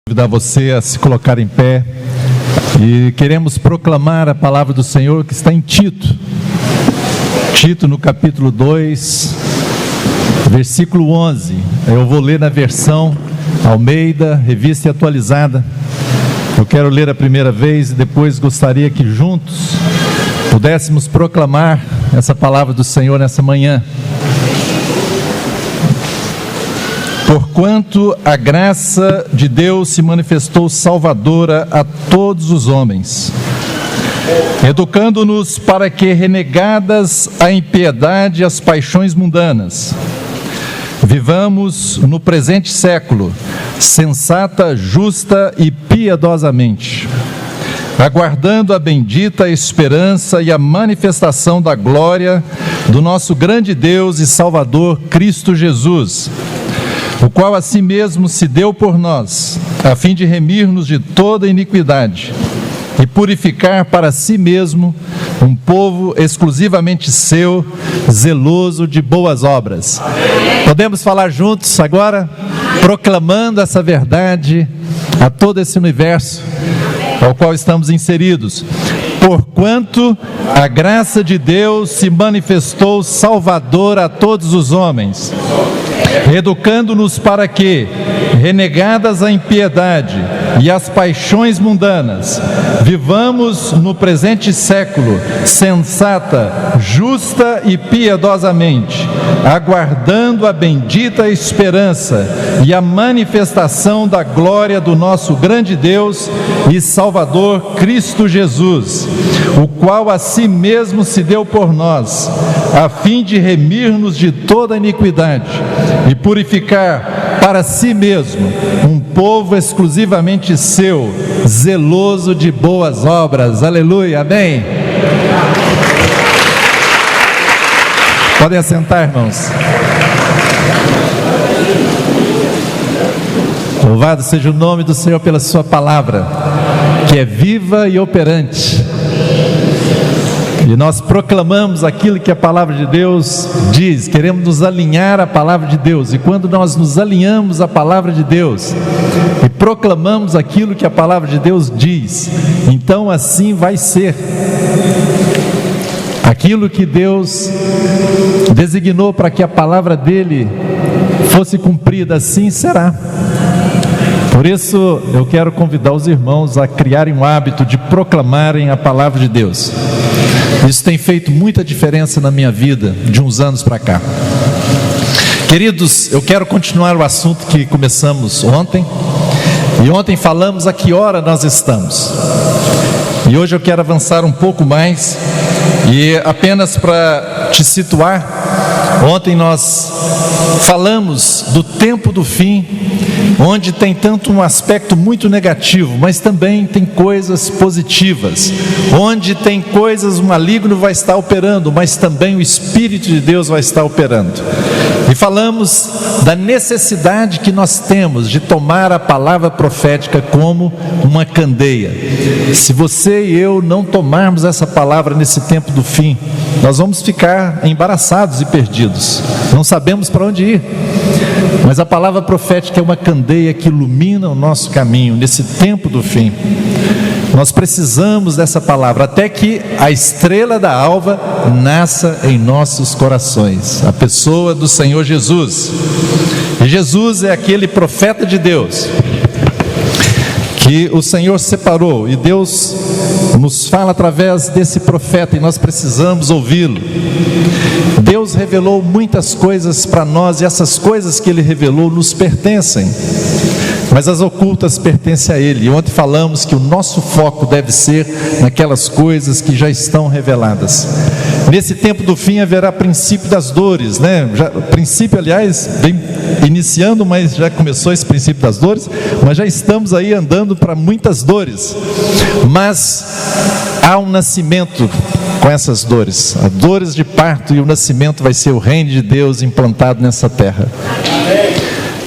Convidar você a se colocar em pé e queremos proclamar a palavra do Senhor que está em Tito. Tito no capítulo 2, versículo 11. Eu vou ler na versão Almeida, revista e atualizada. Eu quero ler a primeira vez e depois gostaria que juntos pudéssemos proclamar essa palavra do Senhor nessa manhã. Porquanto a graça de Deus se manifestou salvadora a todos os homens, educando-nos para que, renegadas a impiedade e as paixões mundanas, vivamos no presente século, sensata, justa e piedosamente, aguardando a bendita esperança e a manifestação da glória do nosso grande Deus e Salvador Cristo Jesus, o qual a si mesmo se deu por nós, a fim de remir-nos de toda iniquidade e purificar para si mesmo um povo exclusivamente seu, zeloso de boas obras. Podemos falar juntos agora, proclamando essa verdade a todo esse universo ao qual estamos inseridos. Porquanto a graça de Deus se manifestou salvadora a todos os homens, educando-nos para que, renegadas a impiedade e as paixões mundanas, vivamos no presente século, sensata, justa e piedosamente, aguardando a bendita esperança e a manifestação da glória do nosso grande Deus e Salvador Cristo Jesus, o qual a si mesmo se deu por nós, a fim de remir-nos de toda iniquidade e purificar para si mesmo um povo exclusivamente seu, zeloso de boas obras. Aleluia, amém? Podem assentar, irmãos. Louvado seja o nome do Senhor pela sua palavra, que é viva e operante. E nós proclamamos aquilo que a palavra de Deus diz, queremos nos alinhar à palavra de Deus, e quando nós nos alinhamos à palavra de Deus, e proclamamos aquilo que a palavra de Deus diz, então assim vai ser. Aquilo que Deus designou para que a palavra dele fosse cumprida, assim será. Por isso eu quero convidar os irmãos a criarem um hábito de proclamarem a palavra de Deus. Isso tem feito muita diferença na minha vida de uns anos para cá. Queridos, eu quero continuar o assunto que começamos ontem. E ontem falamos a que hora nós estamos. E hoje eu quero avançar um pouco mais. E apenas para te situar, ontem nós falamos do tempo do fim, onde tem tanto um aspecto muito negativo, mas também tem coisas positivas, onde tem coisas, o maligno vai estar operando, mas também o Espírito de Deus vai estar operando. E falamos da necessidade que nós temos de tomar a palavra profética como uma candeia. Se você e eu não tomarmos essa palavra nesse tempo do fim, nós vamos ficar embaraçados e perdidos, não sabemos para onde ir. Mas a palavra profética é uma candeia que ilumina o nosso caminho nesse tempo do fim. Nós precisamos dessa palavra até que a estrela da alva nasça em nossos corações, a pessoa do Senhor Jesus. E Jesus é aquele profeta de Deus que o Senhor separou, e Deus nos fala através desse profeta e nós precisamos ouvi-lo. Deus revelou muitas coisas para nós, e essas coisas que Ele revelou nos pertencem, mas as ocultas pertencem a Ele. E ontem falamos que o nosso foco deve ser naquelas coisas que já estão reveladas. Nesse tempo do fim haverá princípio das dores, né? Princípio, aliás, vem iniciando, mas já começou esse princípio das dores, mas já estamos aí andando para muitas dores. Mas há um nascimento com essas dores, as dores de parto, e o nascimento vai ser o reino de Deus implantado nessa terra,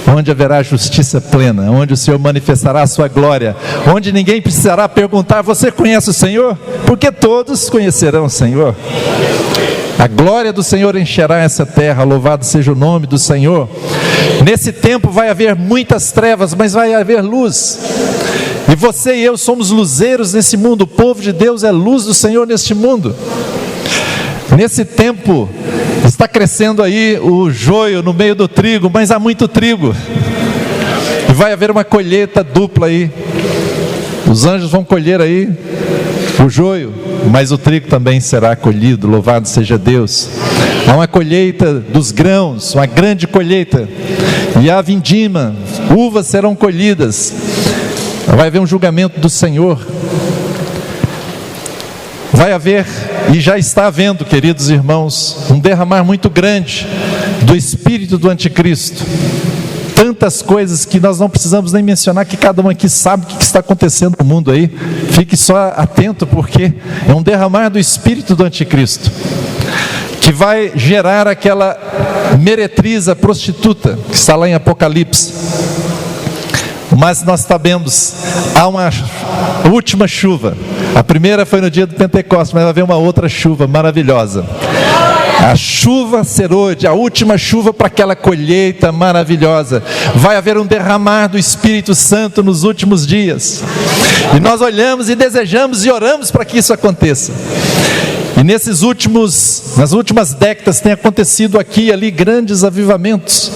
onde haverá justiça plena, onde o Senhor manifestará a sua glória, onde ninguém precisará perguntar: você conhece o Senhor? Porque todos conhecerão o Senhor. A glória do Senhor encherá essa terra, louvado seja o nome do Senhor. Nesse tempo vai haver muitas trevas, mas vai haver luz. E você e eu somos luzeiros nesse mundo. O povo de Deus é luz do Senhor neste mundo. Nesse tempo está crescendo aí o joio no meio do trigo, mas há muito trigo. E vai haver uma colheita dupla aí. Os anjos vão colher aí o joio, mas o trigo também será colhido, louvado seja Deus. Há uma colheita dos grãos, uma grande colheita, e a vindima, uvas serão colhidas. Vai haver um julgamento do Senhor. Vai haver, e já está havendo, queridos irmãos, um derramar muito grande do espírito do anticristo. Tantas coisas que nós não precisamos nem mencionar, que cada um aqui sabe o que está acontecendo no mundo aí. Fique só atento, porque é um derramar do espírito do anticristo, que vai gerar aquela meretriz, a prostituta, que está lá em Apocalipse. Mas nós sabemos, há uma última chuva. A primeira foi no dia do Pentecostes, mas vai haver uma outra chuva maravilhosa. A chuva serôdia, a última chuva para aquela colheita maravilhosa. Vai haver um derramar do Espírito Santo nos últimos dias. E nós olhamos e desejamos e oramos para que isso aconteça. E nas últimas décadas tem acontecido aqui e ali grandes avivamentos.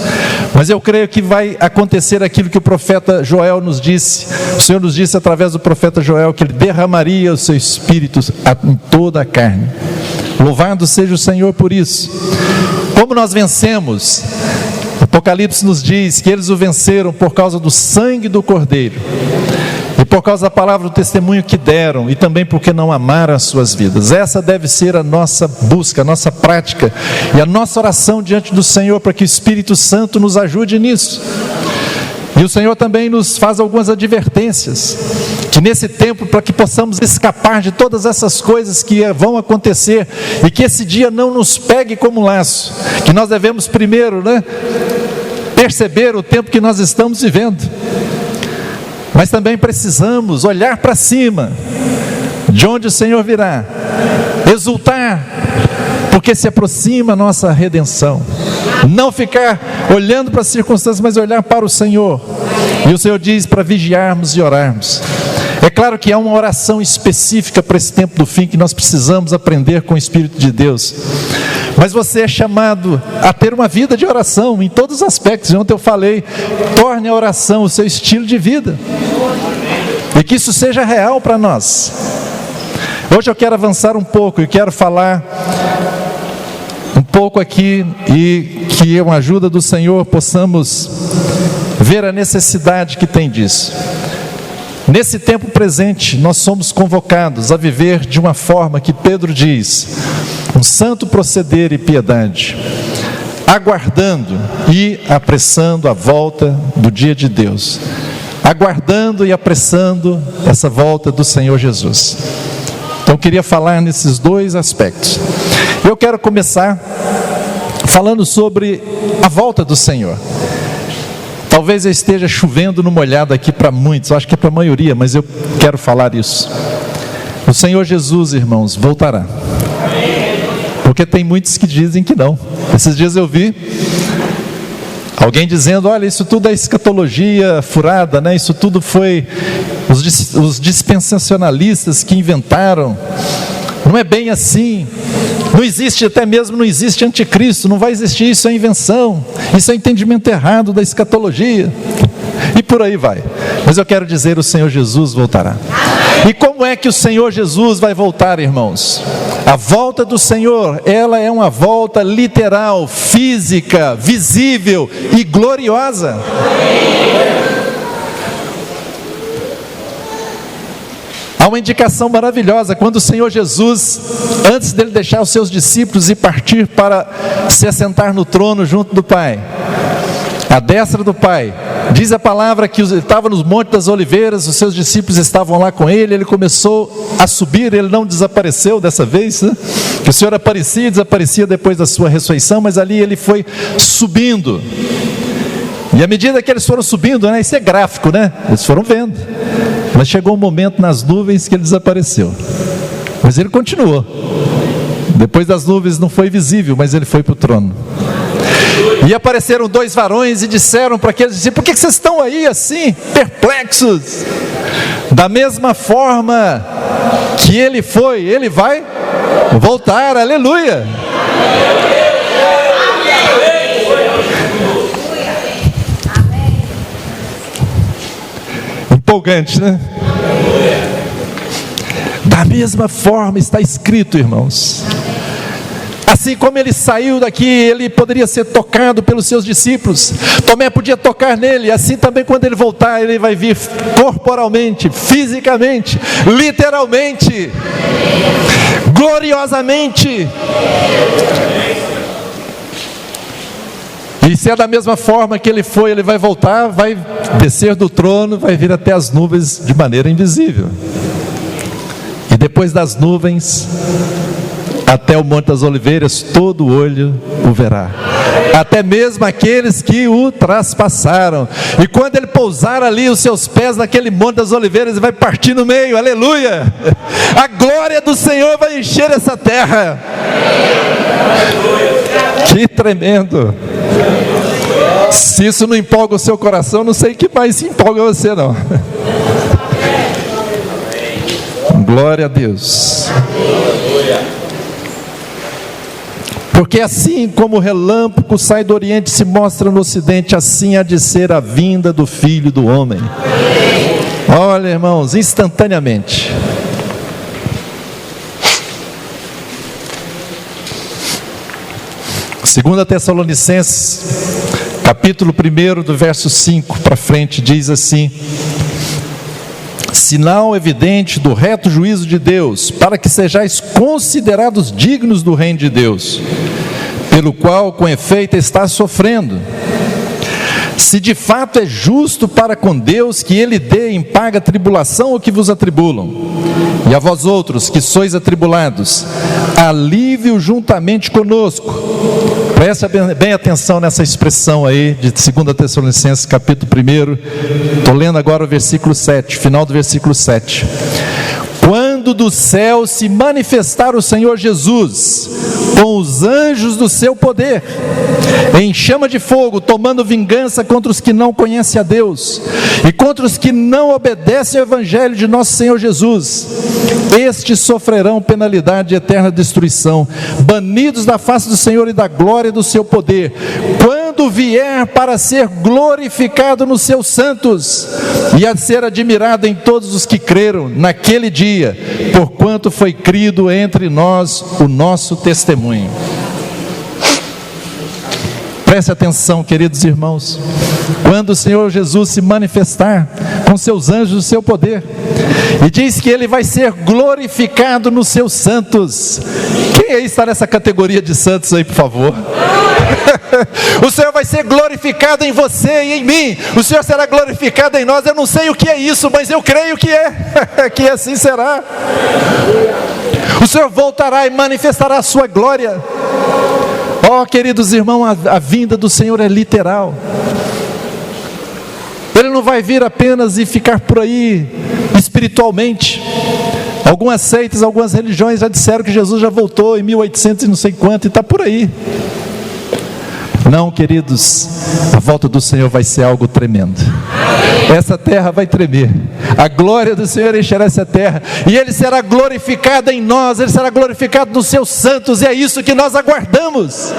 Mas eu creio que vai acontecer aquilo que o profeta Joel nos disse. O Senhor nos disse através do profeta Joel que Ele derramaria o seu Espírito em toda a carne. Louvado seja o Senhor por isso. Como nós vencemos? Apocalipse nos diz que eles o venceram por causa do sangue do Cordeiro, e por causa da palavra do testemunho que deram, e também porque não amaram as suas vidas. Essa deve ser a nossa busca, a nossa prática, e a nossa oração diante do Senhor, para que o Espírito Santo nos ajude nisso. E o Senhor também nos faz algumas advertências, que nesse tempo, para que possamos escapar de todas essas coisas que vão acontecer, e que esse dia não nos pegue como laço, que nós devemos primeiro, perceber o tempo que nós estamos vivendo, mas também precisamos olhar para cima, de onde o Senhor virá, exultar, porque se aproxima a nossa redenção. Não ficar olhando para as circunstâncias, mas olhar para o Senhor. E o Senhor diz para vigiarmos e orarmos. É claro que há uma oração específica para esse tempo do fim, que nós precisamos aprender com o Espírito de Deus. Mas você é chamado a ter uma vida de oração em todos os aspectos. Ontem eu falei, torne a oração o seu estilo de vida, e que isso seja real para nós. Hoje eu quero avançar um pouco e quero falar um pouco aqui, e que com a ajuda do Senhor possamos ver a necessidade que tem disso. Nesse tempo presente, nós somos convocados a viver de uma forma que Pedro diz, um santo proceder e piedade, aguardando e apressando a volta do dia de Deus, aguardando e apressando essa volta do Senhor Jesus. Então eu queria falar nesses dois aspectos. Eu quero começar falando sobre a volta do Senhor. Talvez eu esteja chovendo no molhado aqui para muitos, eu acho que é para a maioria, mas eu quero falar isso. O Senhor Jesus, irmãos, voltará. Porque tem muitos que dizem que não. Esses dias eu vi alguém dizendo, olha, isso tudo é escatologia furada, Isso tudo foi os dispensacionalistas que inventaram. Não é bem assim. Não existe, até mesmo não existe anticristo, não vai existir, isso é invenção, isso é entendimento errado da escatologia, e por aí vai. Mas eu quero dizer, o Senhor Jesus voltará. E como é que o Senhor Jesus vai voltar, irmãos? A volta do Senhor, ela é uma volta literal, física, visível e gloriosa. Há uma indicação maravilhosa, quando o Senhor Jesus, antes dele deixar os seus discípulos e partir para se assentar no trono junto do Pai, à destra do Pai, diz a palavra que ele estava nos Montes das Oliveiras, os seus discípulos estavam lá com ele, ele começou a subir, ele não desapareceu dessa vez, que o Senhor aparecia e desaparecia depois da sua ressurreição, mas ali ele foi subindo, e à medida que eles foram subindo, isso é gráfico, eles foram vendo, mas chegou um momento nas nuvens que ele desapareceu, mas ele continuou. Depois das nuvens não foi visível, mas ele foi para o trono. E apareceram 2 varões e disseram para aqueles discípulos: por que vocês estão aí assim, perplexos? Da mesma forma que ele foi, ele vai voltar, aleluia. Empolgante, né? Da mesma forma está escrito, irmãos. Assim como ele saiu daqui, ele poderia ser tocado pelos seus discípulos. Tomé podia tocar nele. Assim também, quando ele voltar, ele vai vir corporalmente, fisicamente, literalmente, gloriosamente. E se é da mesma forma que ele foi, ele vai voltar, vai descer do trono, vai vir até as nuvens de maneira invisível. E depois das nuvens, até o Monte das Oliveiras, todo olho o verá, até mesmo aqueles que o traspassaram. E quando ele pousar ali os seus pés naquele Monte das Oliveiras, ele vai partir no meio, aleluia. A glória do Senhor vai encher essa terra. Que tremendo. Se isso não empolga o seu coração, não sei o que mais se empolga você não. Glória a Deus. Porque assim como o relâmpago sai do Oriente e se mostra no Ocidente, assim há de ser a vinda do Filho do Homem. Olha, irmãos, instantaneamente. Segunda Tessalonicenses, capítulo 1, do verso 5 para frente, diz assim: sinal evidente do reto juízo de Deus, para que sejais considerados dignos do reino de Deus, pelo qual com efeito está sofrendo. Se de fato é justo para com Deus que Ele dê em paga a tribulação ou que vos atribulam, e a vós outros que sois atribulados, alívio juntamente conosco. Preste bem atenção nessa expressão aí de 2 Tessalonicenses capítulo 1, estou lendo agora o versículo 7, final do versículo 7. Quando do céu se manifestar o Senhor Jesus, com os anjos do seu poder, em chama de fogo, tomando vingança contra os que não conhecem a Deus, e contra os que não obedecem ao Evangelho de nosso Senhor Jesus, estes sofrerão penalidade de eterna destruição, banidos da face do Senhor e da glória do seu poder, quando vier para ser glorificado nos seus santos, e a ser admirado em todos os que creram naquele dia, porquanto foi crido entre nós o nosso testemunho. Preste atenção, queridos irmãos. Quando o Senhor Jesus se manifestar com seus anjos do seu poder, e diz que Ele vai ser glorificado nos seus santos. Quem aí está nessa categoria de santos aí, por favor? O Senhor vai ser glorificado em você e em mim. O Senhor será glorificado em nós. Eu não sei o que é isso, mas eu creio que é. Que assim será. O Senhor voltará e manifestará a sua glória. Oh, queridos irmãos, a vinda do Senhor é literal. Ele não vai vir apenas e ficar por aí espiritualmente. Algumas seitas, algumas religiões já disseram que Jesus já voltou em 1800 e não sei quanto, e está por aí. Não, queridos, a volta do Senhor vai ser algo tremendo. Essa terra vai tremer. A glória do Senhor encherá essa terra, e Ele será glorificado em nós, Ele será glorificado nos seus santos, e é isso que nós aguardamos.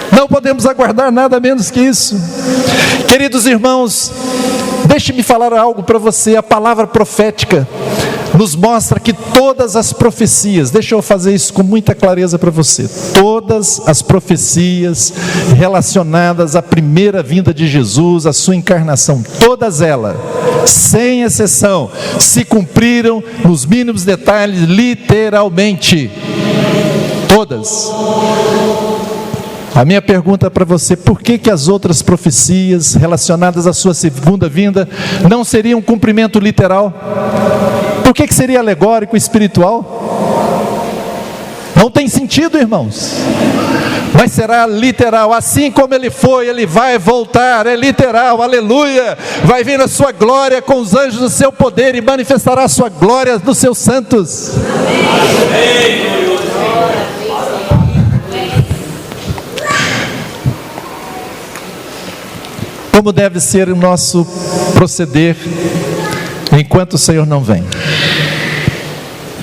Não podemos aguardar nada menos que isso. Queridos irmãos, deixe-me falar algo para você. A palavra profética nos mostra que todas as profecias, deixa eu fazer isso com muita clareza para você, todas as profecias relacionadas à primeira vinda de Jesus, à sua encarnação, todas elas, sem exceção, se cumpriram nos mínimos detalhes, literalmente, todas. A minha pergunta para você: por que as outras profecias relacionadas à sua segunda vinda não seriam um cumprimento literal? Por que seria alegórico, espiritual? Não tem sentido, irmãos. Mas será literal, assim como ele foi, ele vai voltar, é literal, aleluia. Vai vir a sua glória com os anjos do seu poder e manifestará a sua glória nos seus santos. Como deve ser o nosso proceder enquanto o Senhor não vem?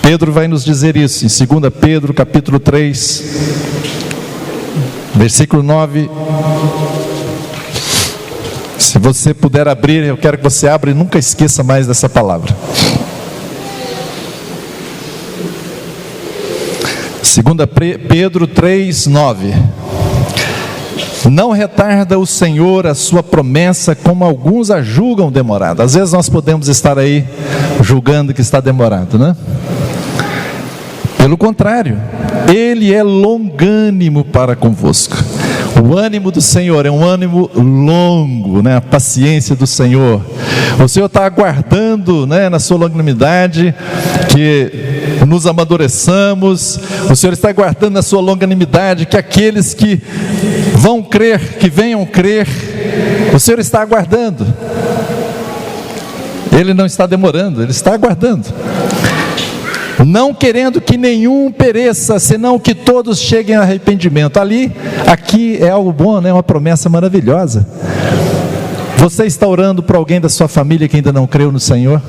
Pedro vai nos dizer isso em 2 Pedro capítulo 3, versículo 9. Se você puder abrir, eu quero que você abra e nunca esqueça mais dessa palavra. 2 Pedro 3, 9. Não retarda o Senhor a sua promessa, como alguns a julgam demorada. Às vezes nós podemos estar aí julgando que está demorado, né? Pelo contrário, Ele é longânimo para convosco. O ânimo do Senhor é um ânimo longo, né? A paciência do Senhor. O Senhor está aguardando, né, na sua longanimidade, que nos amadureçamos. O Senhor está aguardando na sua longanimidade que aqueles que vão crer, que venham crer, o Senhor está aguardando. Ele não está demorando, Ele está aguardando. Não querendo que nenhum pereça, senão que todos cheguem ao arrependimento. Aqui é algo bom, né? Uma promessa maravilhosa. Você está orando por alguém da sua família que ainda não creu no Senhor?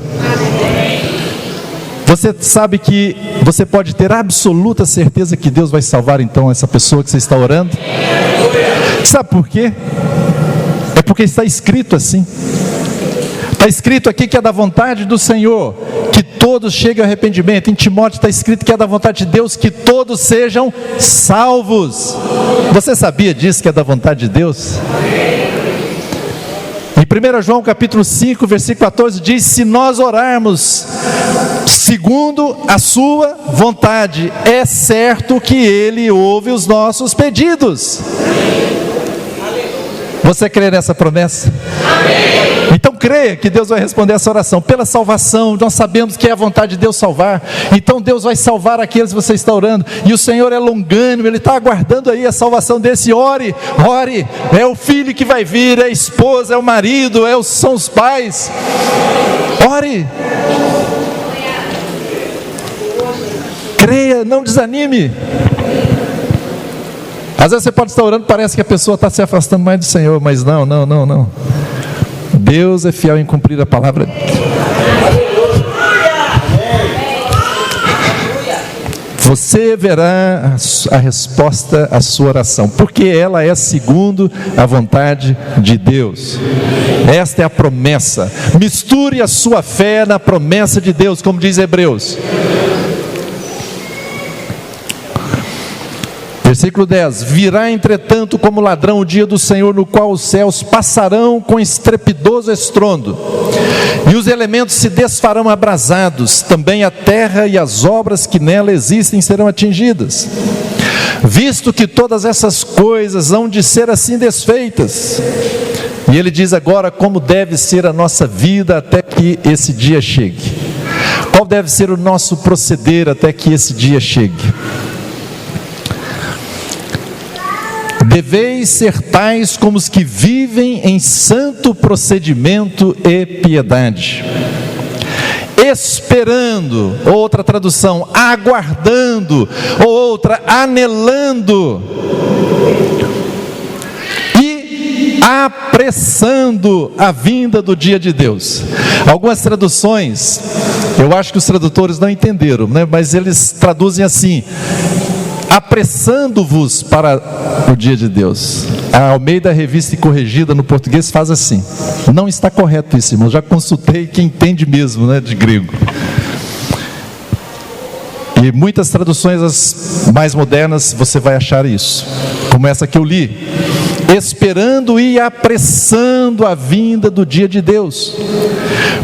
Você sabe que você pode ter absoluta certeza que Deus vai salvar então essa pessoa que você está orando? Sabe por quê? É porque está escrito assim. Está escrito aqui que é da vontade do Senhor que todos cheguem ao arrependimento. Em Timóteo está escrito que é da vontade de Deus que todos sejam salvos. Você sabia disso, que é da vontade de Deus? Em 1 João capítulo 5, versículo 14 diz: se nós orarmos segundo a sua vontade, é certo que Ele ouve os nossos pedidos. Você crê nessa promessa? Amém. Então creia que Deus vai responder essa oração. Pela salvação, nós sabemos que é a vontade de Deus salvar. Então Deus vai salvar aqueles que você está orando. E o Senhor é longânimo, Ele está aguardando aí a salvação desse. Ore, ore. É o filho que vai vir, é a esposa, é o marido, são os pais. Ore. Creia, não desanime. Às vezes você pode estar orando, parece que a pessoa está se afastando mais do Senhor, mas não. Deus é fiel em cumprir a palavra. Você verá a resposta à sua oração, porque ela é segundo a vontade de Deus. Esta é a promessa. Misture a sua fé na promessa de Deus, como diz Hebreus. Versículo 10: virá entretanto como ladrão o dia do Senhor, no qual os céus passarão com estrepitoso estrondo, e os elementos se desfarão abrasados, também a terra e as obras que nela existem serão atingidas. Visto que todas essas coisas hão de ser assim desfeitas, e ele diz agora como deve ser a nossa vida até que esse dia chegue. Qual deve ser o nosso proceder até que esse dia chegue? Deveis ser tais como os que vivem em santo procedimento e piedade, esperando, outra tradução, aguardando, ou outra, anelando, e apressando a vinda do dia de Deus. Algumas traduções, eu acho que os tradutores não entenderam, né? Mas eles traduzem assim: apressando-vos para o dia de Deus. A Almeida Revista e Corrigida no português faz assim. Não está correto isso, irmão. Já consultei quem entende mesmo, né, de grego. E muitas traduções, as mais modernas, você vai achar isso, como essa que eu li: esperando e apressando a vinda do dia de Deus,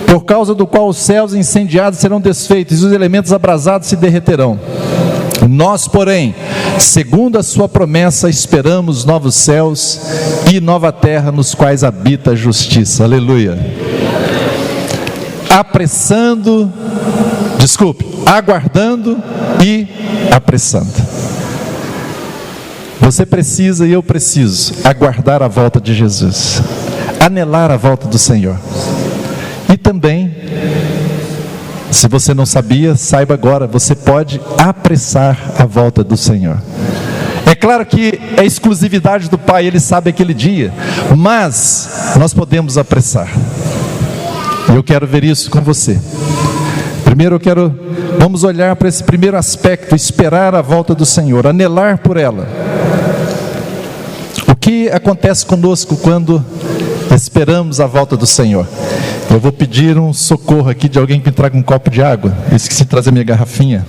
por causa do qual os céus incendiados serão desfeitos e os elementos abrasados se derreterão. Nós, porém, segundo a sua promessa, esperamos novos céus e nova terra, nos quais habita a justiça. Aleluia. Aguardando e apressando. Você precisa e eu preciso aguardar a volta de Jesus, anelar a volta do Senhor. E também, se você não sabia, saiba agora, você pode apressar a volta do Senhor. É claro que é exclusividade do Pai, Ele sabe aquele dia, mas nós podemos apressar. E eu quero ver isso com você. Primeiro vamos olhar para esse primeiro aspecto, esperar a volta do Senhor, anelar por ela. O que acontece conosco quando esperamos a volta do Senhor? Eu vou pedir um socorro aqui de alguém que me traga um copo de água. Eu esqueci de trazer minha garrafinha.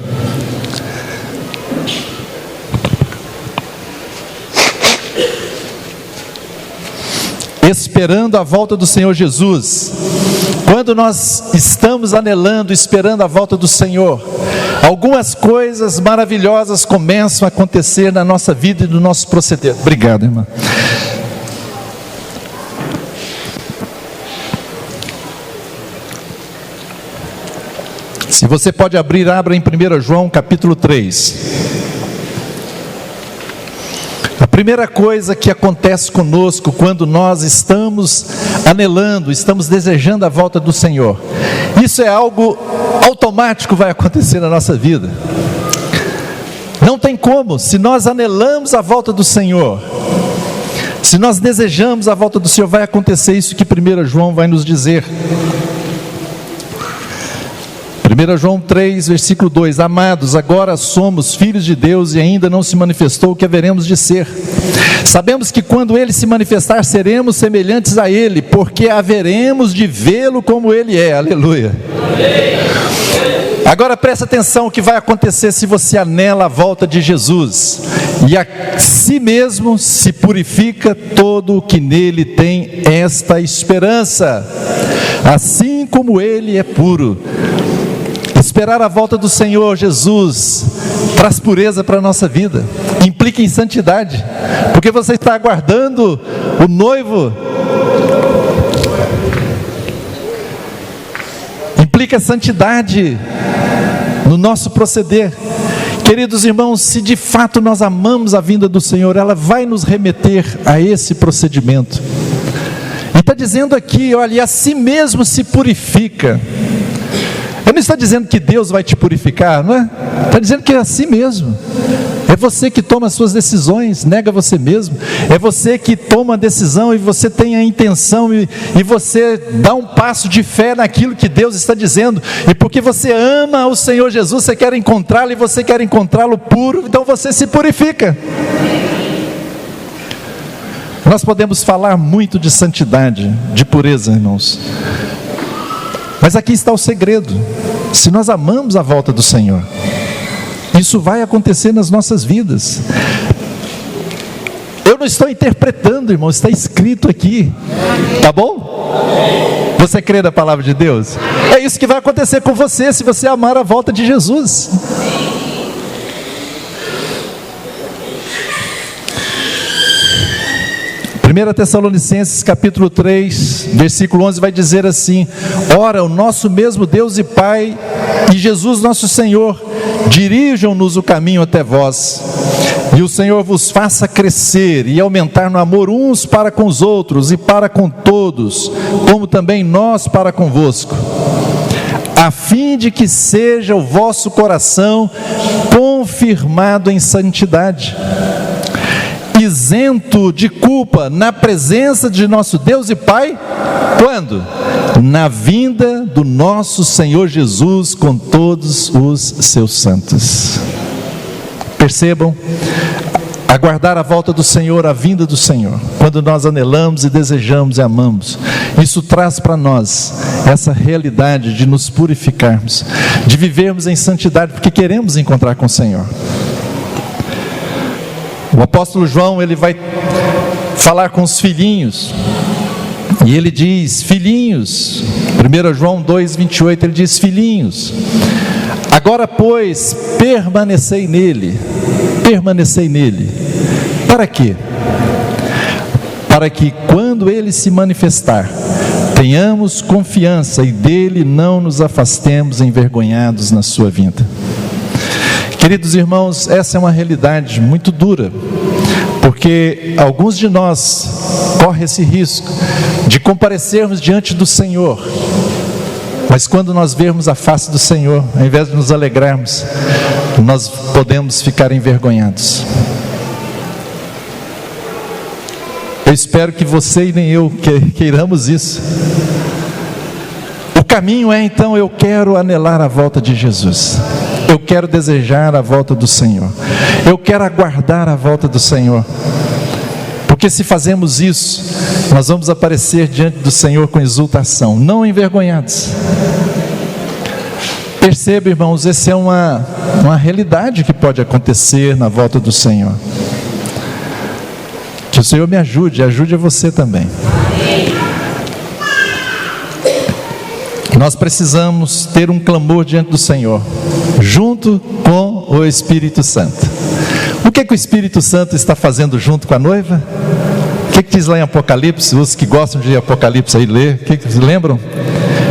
Esperando a volta do Senhor Jesus. Quando nós estamos anelando, esperando a volta do Senhor, algumas coisas maravilhosas começam a acontecer na nossa vida e no nosso proceder. Obrigado, irmã. Se você pode abrir, abra em 1 João capítulo 3. A primeira coisa que acontece conosco quando nós estamos anelando, estamos desejando a volta do Senhor, isso é algo automático, vai acontecer na nossa vida. Não tem como, se nós anelamos a volta do Senhor, se nós desejamos a volta do Senhor, vai acontecer isso que 1 João vai nos dizer. 1 João 3, versículo 2: Amados, agora somos filhos de Deus e ainda não se manifestou o que haveremos de ser. Sabemos que quando Ele se manifestar, seremos semelhantes a Ele, porque haveremos de vê-lo como Ele é. Aleluia. Agora presta atenção o que vai acontecer se você anela a volta de Jesus, e a si mesmo se purifica todo o que nele tem esta esperança, assim como Ele é puro. Esperar a volta do Senhor Jesus traz pureza para a nossa vida, implica em santidade, porque você está aguardando o noivo, implica santidade no nosso proceder. Queridos irmãos, se de fato nós amamos a vinda do Senhor, ela vai nos remeter a esse procedimento. E está dizendo aqui, olha, a si mesmo se purifica. Ele não está dizendo que Deus vai te purificar, não é? Está dizendo que é assim mesmo. É você que toma as suas decisões, nega você mesmo. É você que toma a decisão e você tem a intenção e você dá um passo de fé naquilo que Deus está dizendo. E porque você ama o Senhor Jesus, você quer encontrá-lo e você quer encontrá-lo puro, então você se purifica. Nós podemos falar muito de santidade, de pureza, irmãos. Mas aqui está o segredo. Se nós amamos a volta do Senhor, isso vai acontecer nas nossas vidas. Eu não estou interpretando, irmão, está escrito aqui. Tá bom? Você crê na palavra de Deus? É isso que vai acontecer com você, se você amar a volta de Jesus. Primeira Tessalonicenses capítulo 3, versículo 11 vai dizer assim: Ora, o nosso mesmo Deus e Pai e Jesus nosso Senhor dirijam-nos o caminho até vós, e o Senhor vos faça crescer e aumentar no amor uns para com os outros e para com todos, como também nós para convosco, a fim de que seja o vosso coração confirmado em santidade, isento de culpa na presença de nosso Deus e Pai, quando? Na vinda do nosso Senhor Jesus com todos os seus santos. Percebam, aguardar a volta do Senhor, a vinda do Senhor, quando nós anelamos e desejamos e amamos, isso traz para nós essa realidade de nos purificarmos, de vivermos em santidade, porque queremos encontrar com o Senhor. O apóstolo João, ele vai falar com os filhinhos, e ele diz: filhinhos, 1 João 2,28, ele diz: filhinhos, agora pois, permanecei nele, para quê? Para que quando ele se manifestar, tenhamos confiança e dele não nos afastemos envergonhados na sua vinda. Queridos irmãos, essa é uma realidade muito dura. porque alguns de nós correm esse risco de comparecermos diante do Senhor, mas quando nós vermos a face do Senhor, ao invés de nos alegrarmos, nós podemos ficar envergonhados. Eu espero que você e nem eu queiramos isso. O caminho é então, eu quero anelar a volta de Jesus, eu quero desejar a volta do Senhor, eu quero aguardar a volta do Senhor, porque se fazemos isso, nós vamos aparecer diante do Senhor com exultação, não envergonhados. Perceba, irmãos, essa é uma realidade que pode acontecer na volta do Senhor. Que o Senhor me ajude a você também. Nós precisamos ter um clamor diante do Senhor, junto com o Espírito Santo. O que o Espírito Santo está fazendo junto com a noiva? O que diz lá em Apocalipse? Os que gostam de Apocalipse aí ler, o que lembram?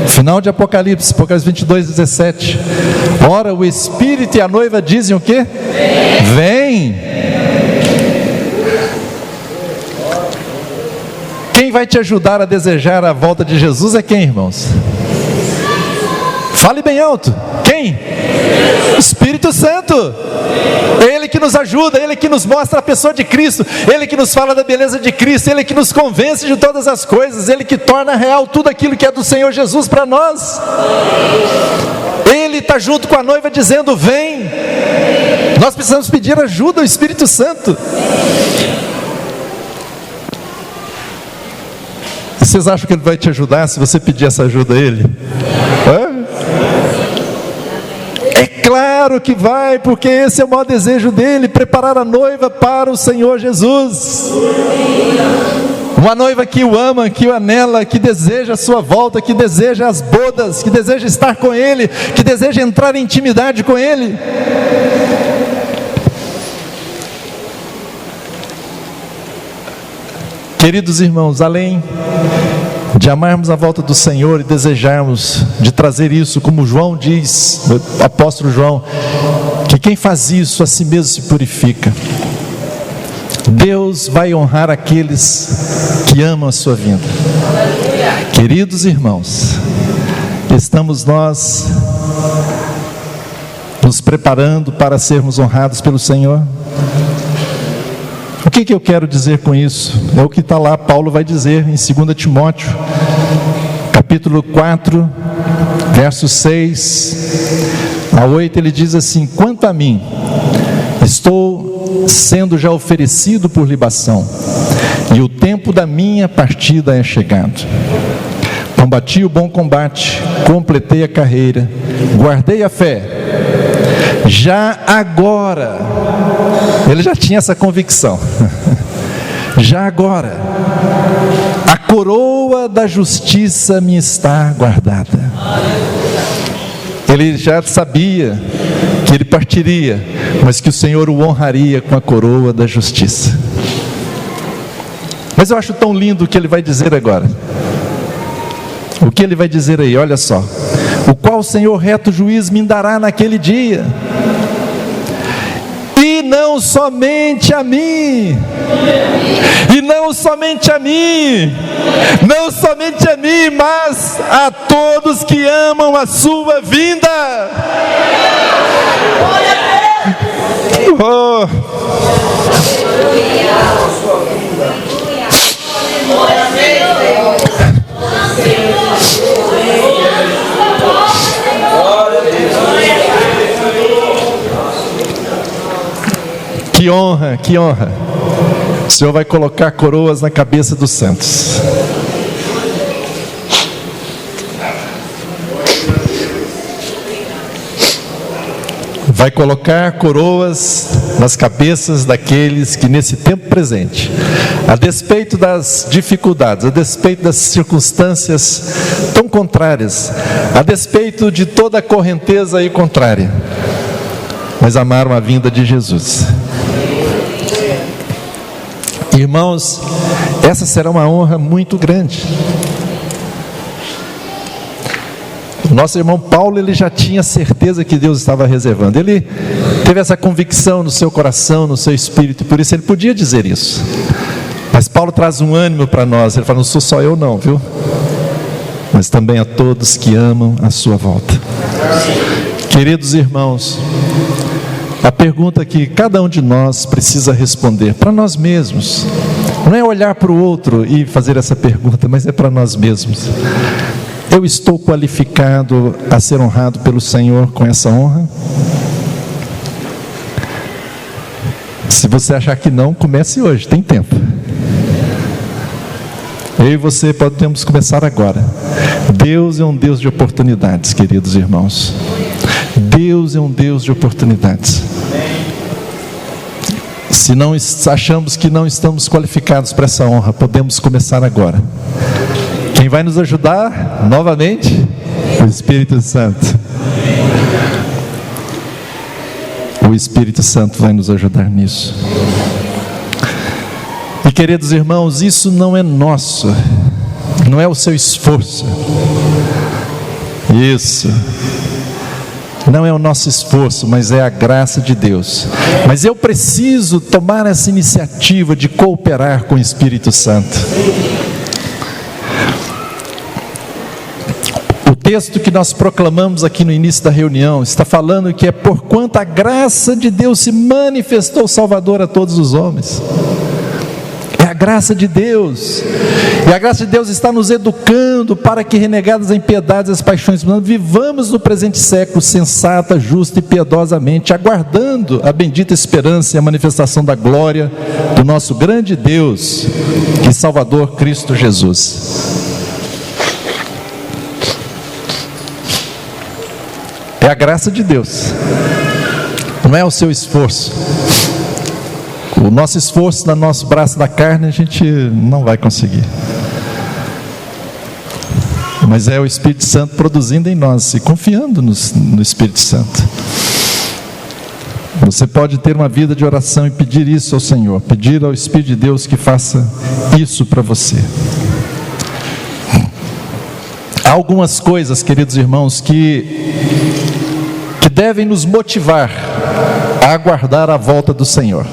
Final de Apocalipse 22, 17. Ora, o Espírito e a noiva dizem o quê? Vem! Quem vai te ajudar a desejar a volta de Jesus é quem, irmãos? Fale bem alto. Quem? Espírito Santo. Ele que nos ajuda, Ele que nos mostra a pessoa de Cristo, Ele que nos fala da beleza de Cristo, Ele que nos convence de todas as coisas, Ele que torna real tudo aquilo que é do Senhor Jesus para nós. Ele está junto com a noiva dizendo: vem. Nós precisamos pedir ajuda ao Espírito Santo. Vocês acham que Ele vai te ajudar se você pedir essa ajuda a Ele? É claro que vai, porque esse é o maior desejo dele, preparar a noiva para o Senhor Jesus. Uma noiva que o ama, que o anela, que deseja a sua volta, que deseja as bodas, que deseja estar com Ele, que deseja entrar em intimidade com Ele. Queridos irmãos, além de amarmos a volta do Senhor e desejarmos de trazer isso, como João diz, o apóstolo João, que quem faz isso a si mesmo se purifica. Deus vai honrar aqueles que amam a sua vinda. Queridos irmãos, estamos nós nos preparando para sermos honrados pelo Senhor? O que eu quero dizer com isso? É o que está lá, Paulo vai dizer em 2 Timóteo, capítulo 4, versos 6 a 8, ele diz assim: quanto a mim, estou sendo já oferecido por libação, e o tempo da minha partida é chegado. Combati o bom combate, completei a carreira, guardei a fé. Já agora, ele já tinha essa convicção, já agora, a coroa da justiça me está guardada. Ele já sabia que ele partiria, mas que o Senhor o honraria com a coroa da justiça. Mas eu acho tão lindo o que ele vai dizer agora. O que ele vai dizer aí, olha só: o qual o Senhor reto juiz me dará naquele dia, e não somente a mim, e não somente a mim, não somente a mim, mas a todos que amam a sua vinda. Oh. Que honra, que honra. O Senhor vai colocar coroas na cabeça dos santos. Vai colocar coroas nas cabeças daqueles que nesse tempo presente, a despeito das dificuldades, a despeito das circunstâncias tão contrárias, a despeito de toda a correnteza aí contrária, mas amaram a vinda de Jesus. Irmãos, essa será uma honra muito grande. Nosso irmão Paulo, ele já tinha certeza que Deus estava reservando. Ele teve essa convicção no seu coração, no seu espírito, e por isso ele podia dizer isso. Mas Paulo traz um ânimo para nós. Ele fala: não sou só eu não, viu? Mas também a todos que amam a sua volta. Queridos irmãos, a pergunta que cada um de nós precisa responder para nós mesmos, não é olhar para o outro e fazer essa pergunta, mas é para nós mesmos: eu estou qualificado a ser honrado pelo Senhor com essa honra? Se você achar que não, comece hoje, tem tempo. Eu e você podemos começar agora. Deus é um Deus de oportunidades, queridos irmãos. Deus é um Deus de oportunidades. Se não achamos que não estamos qualificados para essa honra, podemos começar agora. Quem vai nos ajudar novamente? O Espírito Santo. O Espírito Santo vai nos ajudar nisso. E queridos irmãos, isso não é nosso, não é o seu esforço. Isso não é o nosso esforço, mas é a graça de Deus. Mas eu preciso tomar essa iniciativa de cooperar com o Espírito Santo. O texto que nós proclamamos aqui no início da reunião está falando que é porquanto a graça de Deus se manifestou Salvador a todos os homens. É a graça de Deus, e a graça de Deus está nos educando para que, renegadas a impiedades e as paixões humanas, vivamos no presente século sensata, justa e piedosamente, aguardando a bendita esperança e a manifestação da glória do nosso grande Deus e Salvador Cristo Jesus. É a graça de Deus, não é o seu esforço. O nosso esforço no nosso braço da carne a gente não vai conseguir. Mas é o Espírito Santo produzindo em nós e confiando no Espírito Santo. Você pode ter uma vida de oração e pedir isso ao Senhor, pedir ao Espírito de Deus que faça isso para você. Há algumas coisas, queridos irmãos, que devem nos motivar a aguardar a volta do Senhor.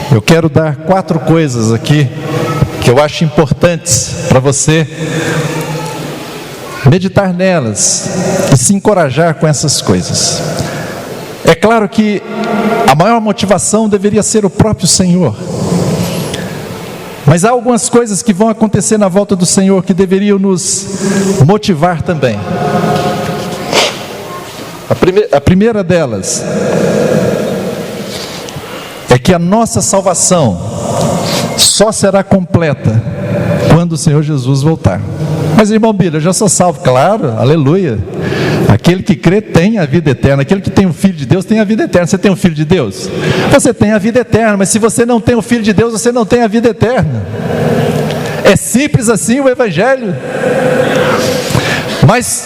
Eu quero dar 4 coisas aqui que eu acho importantes para você meditar nelas e se encorajar com essas coisas. É claro que a maior motivação deveria ser o próprio Senhor, mas há algumas coisas que vão acontecer na volta do Senhor que deveriam nos motivar também. A primeira delas é que a nossa salvação só será completa quando o Senhor Jesus voltar. Mas irmão Bíblia, eu já sou salvo. Claro, aleluia. Aquele que crê tem a vida eterna. Aquele que tem o Filho de Deus tem a vida eterna. Você tem o Filho de Deus? Você tem a vida eterna. Mas se você não tem o Filho de Deus, você não tem a vida eterna. É simples assim o Evangelho. Mas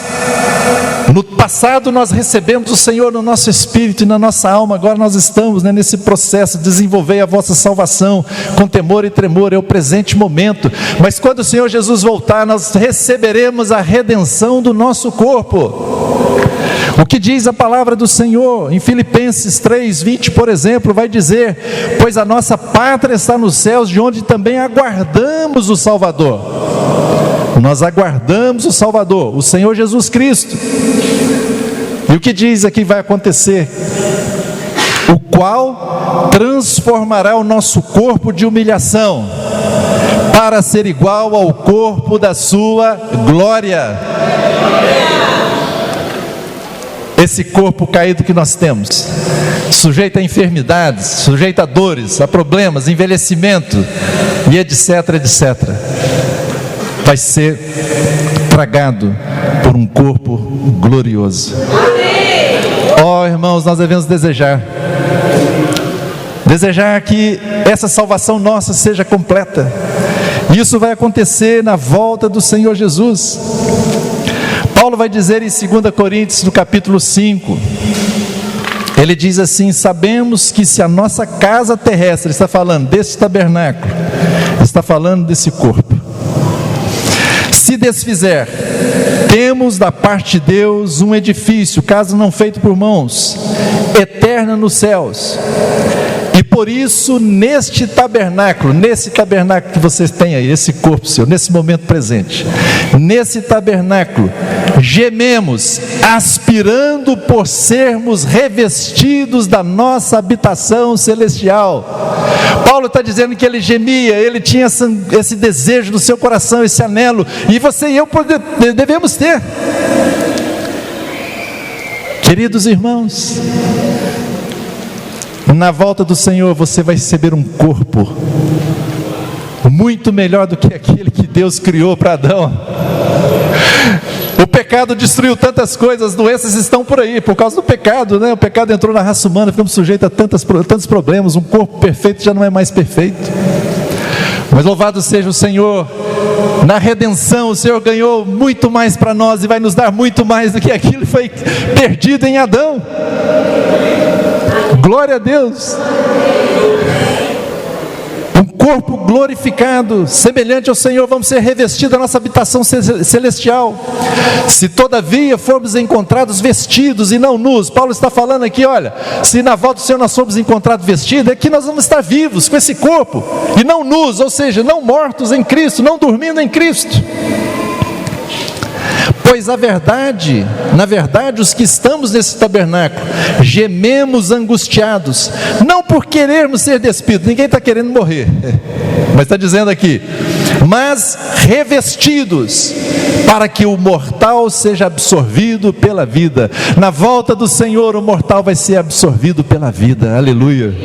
no passado nós recebemos o Senhor no nosso espírito e na nossa alma. Agora nós estamos nesse processo. Desenvolvei a vossa salvação com temor e tremor. É o presente momento. Mas quando o Senhor Jesus voltar, nós receberemos a redenção do nosso corpo. O que diz a palavra do Senhor em Filipenses 3:20, por exemplo, vai dizer: pois a nossa pátria está nos céus, de onde também aguardamos o Salvador. Nós aguardamos o Salvador, o Senhor Jesus Cristo. E o que diz aqui vai acontecer? O qual transformará o nosso corpo de humilhação para ser igual ao corpo da sua glória. Esse corpo caído que nós temos, sujeito a enfermidades, sujeito a dores, a problemas, envelhecimento e etc, etc, vai ser tragado por um corpo glorioso. Ó irmãos, nós devemos desejar que essa salvação nossa seja completa. Isso vai acontecer na volta do Senhor Jesus. Paulo vai dizer em 2 Coríntios, no capítulo 5, ele diz assim: sabemos que se a nossa casa terrestre, está falando desse tabernáculo, está falando desse corpo, se desfizer, Temos da parte de Deus um edifício, casa não feito por mãos, eterna nos céus. E por isso, nesse tabernáculo que vocês têm aí, esse corpo seu, nesse momento presente, nesse tabernáculo, gememos, aspirando por sermos revestidos da nossa habitação celestial. Paulo está dizendo que ele gemia, ele tinha esse desejo no seu coração, esse anelo, e você e eu devemos ter. Queridos irmãos, na volta do Senhor você vai receber um corpo muito melhor do que aquele que Deus criou para Adão. O pecado destruiu tantas coisas, as doenças estão por aí, por causa do pecado, né? O pecado entrou na raça humana, ficamos sujeitos a tantos problemas, um corpo perfeito já não é mais perfeito. Mas louvado seja o Senhor, na redenção o Senhor ganhou muito mais para nós e vai nos dar muito mais do que aquilo que foi perdido em Adão. Glória a Deus. Um corpo glorificado, semelhante ao Senhor, vamos ser revestidos da nossa habitação celestial. Se todavia formos encontrados vestidos e não nus, Paulo está falando aqui, olha, se na volta do Senhor nós formos encontrados vestidos, é que nós vamos estar vivos com esse corpo, e não nus, ou seja, não mortos em Cristo, não dormindo em Cristo. Pois na verdade, os que estamos nesse tabernáculo, gememos angustiados, não por querermos ser despidos, ninguém está querendo morrer, mas está dizendo aqui, mas revestidos, para que o mortal seja absorvido pela vida. Na volta do Senhor, o mortal vai ser absorvido pela vida, aleluia.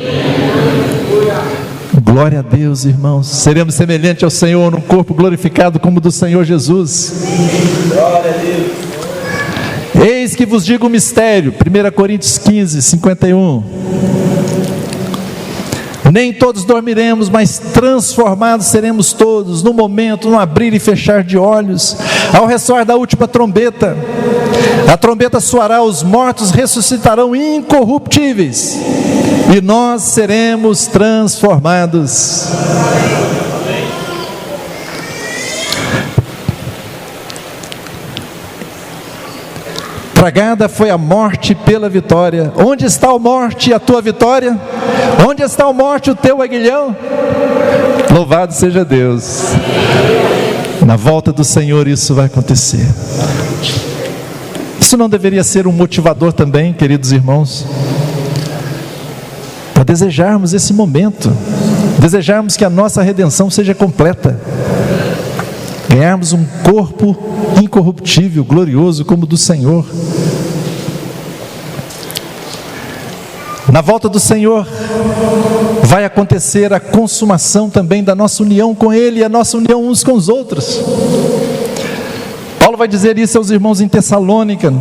Glória a Deus, irmãos. Seremos semelhantes ao Senhor num corpo glorificado como o do Senhor Jesus. Glória a Deus. Eis que vos digo o mistério, 1 Coríntios 15, 51. Nem todos dormiremos, mas transformados seremos todos, no momento, no abrir e fechar de olhos, ao ressoar da última trombeta. A trombeta soará, os mortos ressuscitarão incorruptíveis, e nós seremos transformados. Tragada foi a morte pela vitória. Onde está a morte, a tua vitória? Onde está a morte, o teu aguilhão? Louvado seja Deus. Na volta do Senhor isso vai acontecer. Isso não deveria ser um motivador também, queridos irmãos, para desejarmos esse momento, desejarmos que a nossa redenção seja completa, ganharmos um corpo incorruptível, glorioso como o do Senhor. Na volta do Senhor vai acontecer a consumação também da nossa união com Ele e a nossa união uns com os outros. Paulo vai dizer isso aos irmãos em Tessalônica,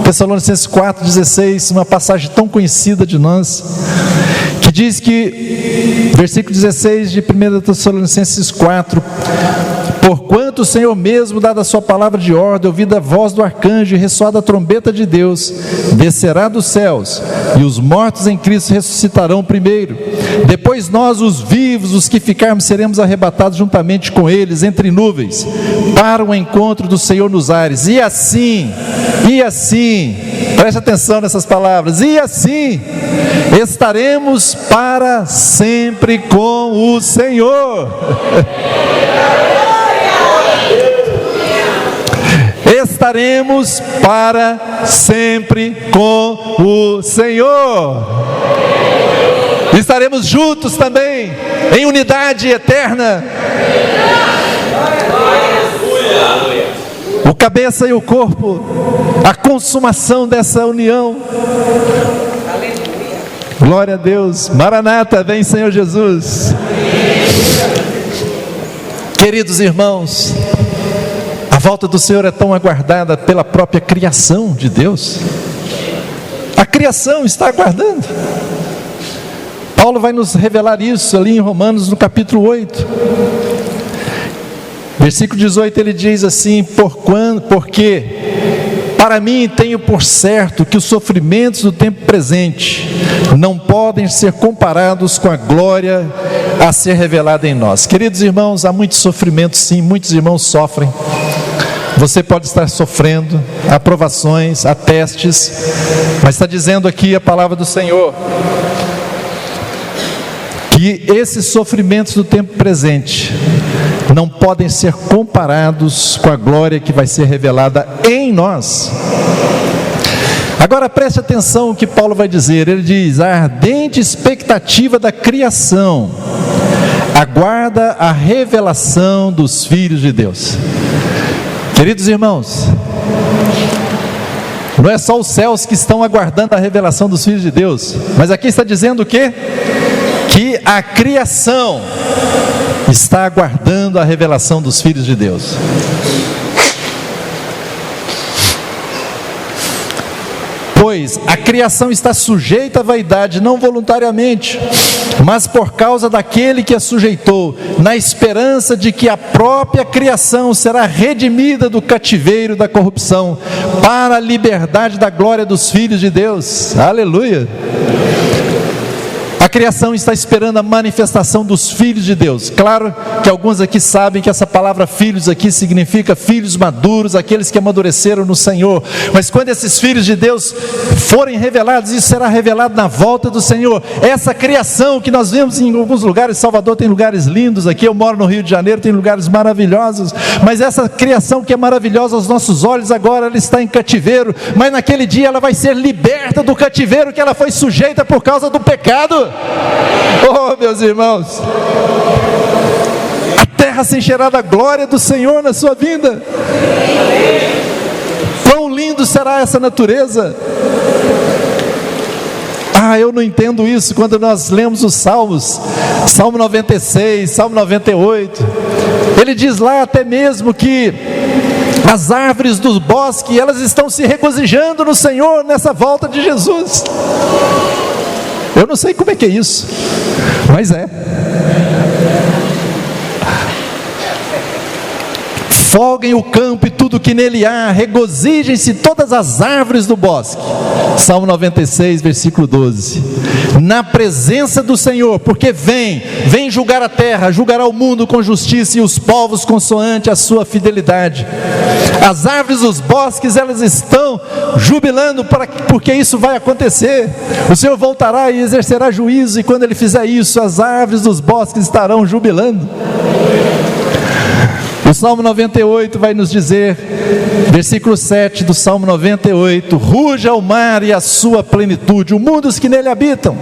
Tessalonicenses 4,16, uma passagem tão conhecida de nós, que diz que, versículo 16 de 1 Tessalonicenses 4, porquanto o Senhor mesmo, dada a sua palavra de ordem, ouvida a voz do arcanjo e ressoada a trombeta de Deus, descerá dos céus, e os mortos em Cristo ressuscitarão primeiro. Depois nós, os vivos, os que ficarmos, seremos arrebatados juntamente com eles entre nuvens, para o encontro do Senhor nos ares. E assim, preste atenção nessas palavras, e assim estaremos para sempre com o Senhor. Estaremos para sempre com o Senhor. Estaremos juntos também, em unidade eterna. O cabeça e o corpo, a consumação dessa união. Glória a Deus. Maranata, vem Senhor Jesus. Queridos irmãos, a volta do Senhor é tão aguardada pela própria criação de Deus. A criação está aguardando. Paulo vai nos revelar isso ali em Romanos, no capítulo 8. Versículo 18, ele diz assim: porque para mim tenho por certo que os sofrimentos do tempo presente não podem ser comparados com a glória a ser revelada em nós. Queridos irmãos, há muito sofrimento sim, muitos irmãos sofrem. Você pode estar sofrendo aprovações, testes, mas está dizendo aqui a palavra do Senhor que esses sofrimentos do tempo presente não podem ser comparados com a glória que vai ser revelada em nós. Agora preste atenção no que Paulo vai dizer. Ele diz: a ardente expectativa da criação aguarda a revelação dos filhos de Deus. Queridos irmãos, não é só os céus que estão aguardando a revelação dos filhos de Deus, mas aqui está dizendo o quê? Que a criação está aguardando a revelação dos filhos de Deus. Pois a criação está sujeita à vaidade, não voluntariamente, mas por causa daquele que a sujeitou, na esperança de que a própria criação será redimida do cativeiro da corrupção, para a liberdade da glória dos filhos de Deus. Aleluia! A criação está esperando a manifestação dos filhos de Deus. Claro que alguns aqui sabem que essa palavra filhos aqui significa filhos maduros, aqueles que amadureceram no Senhor. Mas quando esses filhos de Deus forem revelados, isso será revelado na volta do Senhor. Essa criação que nós vemos em alguns lugares, Salvador tem lugares lindos aqui, eu moro no Rio de Janeiro, tem lugares maravilhosos, mas essa criação que é maravilhosa aos nossos olhos agora, ela está em cativeiro, mas naquele dia ela vai ser liberta do cativeiro que ela foi sujeita por causa do pecado. Oh, meus irmãos, a terra se encherá da glória do Senhor na sua vinda. Quão lindo será essa natureza! Eu não entendo isso quando nós lemos os Salmos, Salmo 96, Salmo 98, ele diz lá até mesmo que as árvores do bosque, elas estão se regozijando no Senhor nessa volta de Jesus. Eu não sei como é que é isso, mas é. Folguem o campo e tudo que nele há, regozijem-se todas as árvores do bosque. Salmo 96, versículo 12. Na presença do Senhor, porque vem julgar a terra, julgará o mundo com justiça e os povos consoante a sua fidelidade. As árvores dos bosques, elas estão jubilando porque isso vai acontecer. O Senhor voltará e exercerá juízo, e quando Ele fizer isso, as árvores dos bosques estarão jubilando. O Salmo 98 vai nos dizer, versículo 7 do Salmo 98: ruja o mar e a sua plenitude, o mundo e os que nele habitam.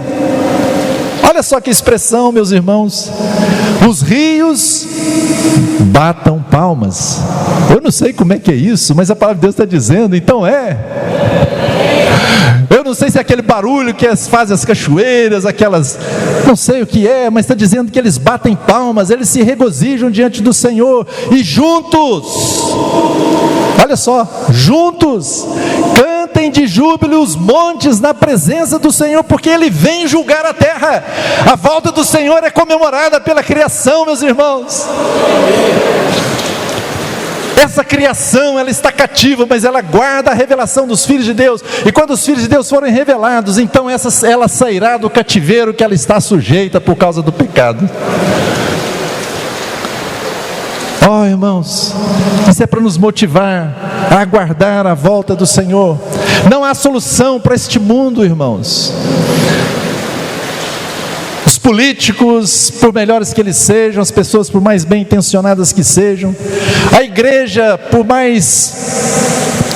Olha só que expressão, meus irmãos. Os rios batam palmas. Eu não sei como é que é isso, mas a palavra de Deus está dizendo, então é. Eu não sei se é aquele barulho que fazem as cachoeiras, aquelas, não sei o que é, mas está dizendo que eles batem palmas, eles se regozijam diante do Senhor, e juntos, olha só, juntos, cantem de júbilo os montes na presença do Senhor, porque Ele vem julgar a terra. A volta do Senhor é comemorada pela criação, meus irmãos. Essa criação, ela está cativa, mas ela guarda a revelação dos filhos de Deus, e quando os filhos de Deus forem revelados, então ela sairá do cativeiro que ela está sujeita por causa do pecado. Oh, irmãos, isso é para nos motivar a aguardar a volta do Senhor. Não há solução para este mundo, irmãos. Os políticos, por melhores que eles sejam, as pessoas por mais bem intencionadas que sejam, a igreja, por mais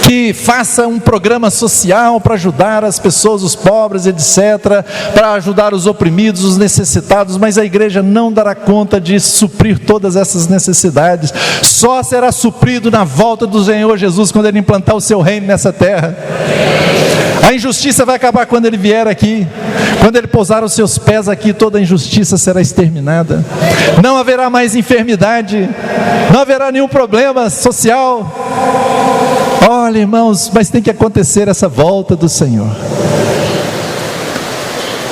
que faça um programa social para ajudar as pessoas, os pobres, etc., para ajudar os oprimidos, os necessitados, mas a igreja não dará conta de suprir todas essas necessidades. Só será suprido na volta do Senhor Jesus, quando Ele implantar o seu reino nessa terra. A injustiça vai acabar quando Ele vier aqui. Quando Ele pousar os seus pés aqui, toda a injustiça será exterminada. Não haverá mais enfermidade, não haverá nenhum problema social. Olha, irmãos, mas tem que acontecer essa volta do Senhor.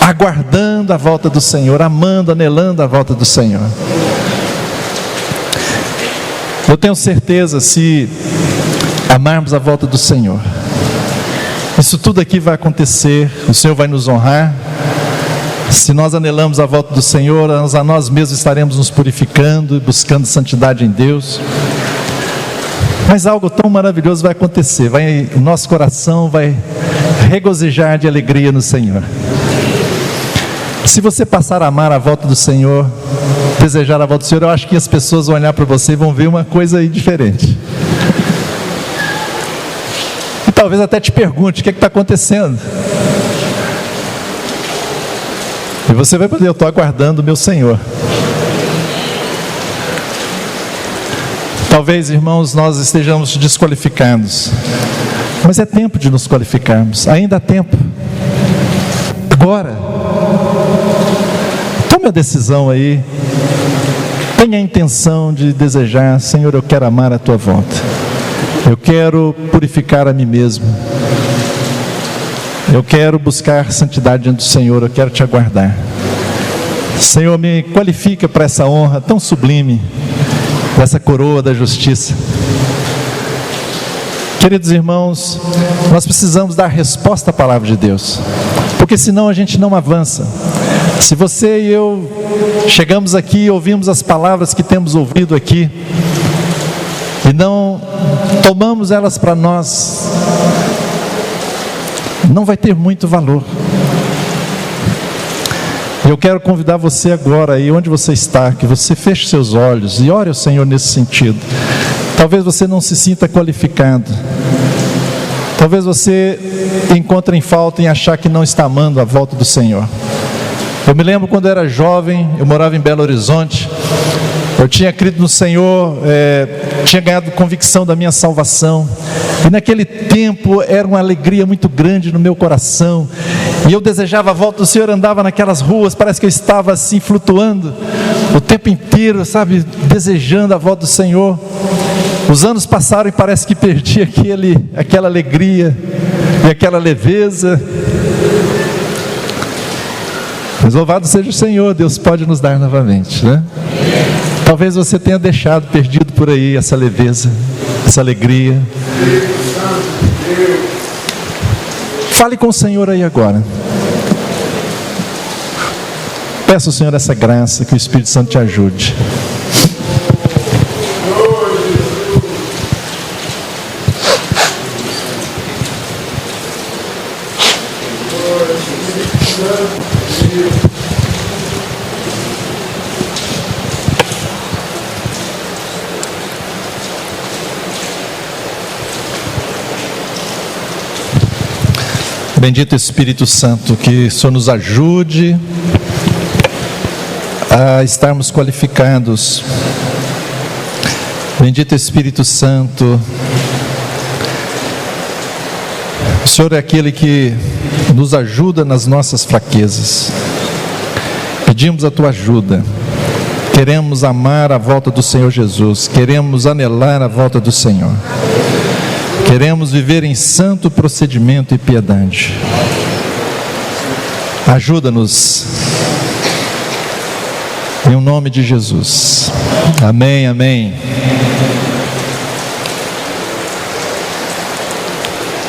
Aguardando a volta do Senhor, amando, anelando a volta do Senhor. Eu tenho certeza, se amarmos a volta do Senhor, isso tudo aqui vai acontecer, o Senhor vai nos honrar. Se nós anelamos a volta do Senhor, a nós mesmos estaremos nos purificando e buscando santidade em Deus. Mas algo tão maravilhoso vai acontecer, o nosso coração vai regozijar de alegria no Senhor. Se você passar a amar a volta do Senhor, desejar a volta do Senhor, eu acho que as pessoas vão olhar para você e vão ver uma coisa aí diferente. E talvez até te pergunte: o que está acontecendo? E você vai poder: eu estou aguardando o meu Senhor. Talvez, irmãos, nós estejamos desqualificados, mas é tempo de nos qualificarmos, ainda há tempo. Agora, tome a decisão aí, tenha a intenção de desejar: Senhor, eu quero amar a tua volta, eu quero purificar a mim mesmo, eu quero buscar santidade diante do Senhor, eu quero te aguardar. Senhor, me qualifica para essa honra tão sublime, dessa coroa da justiça. Queridos irmãos, nós precisamos dar resposta à palavra de Deus, porque senão a gente não avança. Se você e eu chegamos aqui e ouvimos as palavras que temos ouvido aqui, e não tomamos elas para nós, não vai ter muito valor. Eu quero convidar você agora, aí onde você está, que você feche seus olhos e ore ao Senhor nesse sentido. Talvez você não se sinta qualificado, talvez você encontre em falta em achar que não está amando a volta do Senhor. Eu me lembro quando eu era jovem, eu morava em Belo Horizonte, eu tinha crido no Senhor, tinha ganhado convicção da minha salvação, e naquele tempo era uma alegria muito grande no meu coração, e eu desejava a volta do Senhor, andava naquelas ruas, parece que eu estava assim flutuando o tempo inteiro, sabe, desejando a volta do Senhor. Os anos passaram e parece que perdi aquela alegria e aquela leveza. Mas louvado seja o Senhor, Deus pode nos dar novamente, né? Talvez você tenha deixado perdido por aí essa leveza, essa alegria. Fale com o Senhor aí agora. Peça ao Senhor essa graça, que o Espírito Santo te ajude. Bendito Espírito Santo, que o Senhor nos ajude a estarmos qualificados. Bendito Espírito Santo, o Senhor é aquele que nos ajuda nas nossas fraquezas. Pedimos a tua ajuda. Queremos amar a volta do Senhor Jesus, queremos anelar a volta do Senhor. Queremos viver em santo procedimento e piedade. Ajuda-nos, em nome de Jesus. Amém, amém.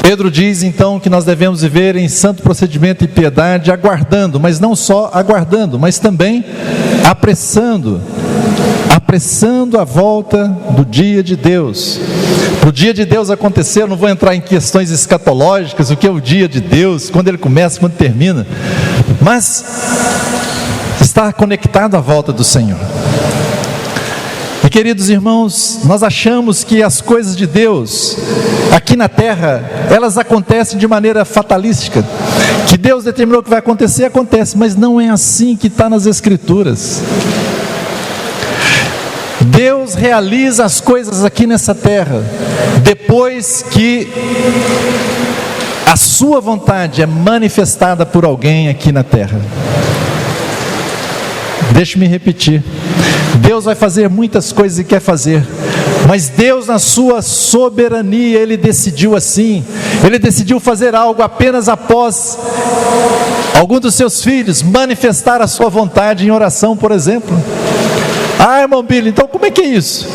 Pedro diz então que nós devemos viver em santo procedimento e piedade, aguardando, mas não só aguardando, mas também apressando a volta do dia de Deus. Para o dia de Deus acontecer, eu não vou entrar em questões escatológicas, o que é o dia de Deus, quando ele começa, quando termina, mas está conectado à volta do Senhor. E queridos irmãos, nós achamos que as coisas de Deus aqui na terra, elas acontecem de maneira fatalística, que Deus determinou que vai acontecer, acontece, mas não é assim que está nas Escrituras. Deus realiza as coisas aqui nessa terra, depois que a sua vontade é manifestada por alguém aqui na terra. Deixe-me repetir, Deus vai fazer muitas coisas e quer fazer, mas Deus na sua soberania, Ele decidiu assim, Ele decidiu fazer algo apenas após algum dos seus filhos manifestar a sua vontade em oração, por exemplo. Ah, irmão Billy, então como é que é isso?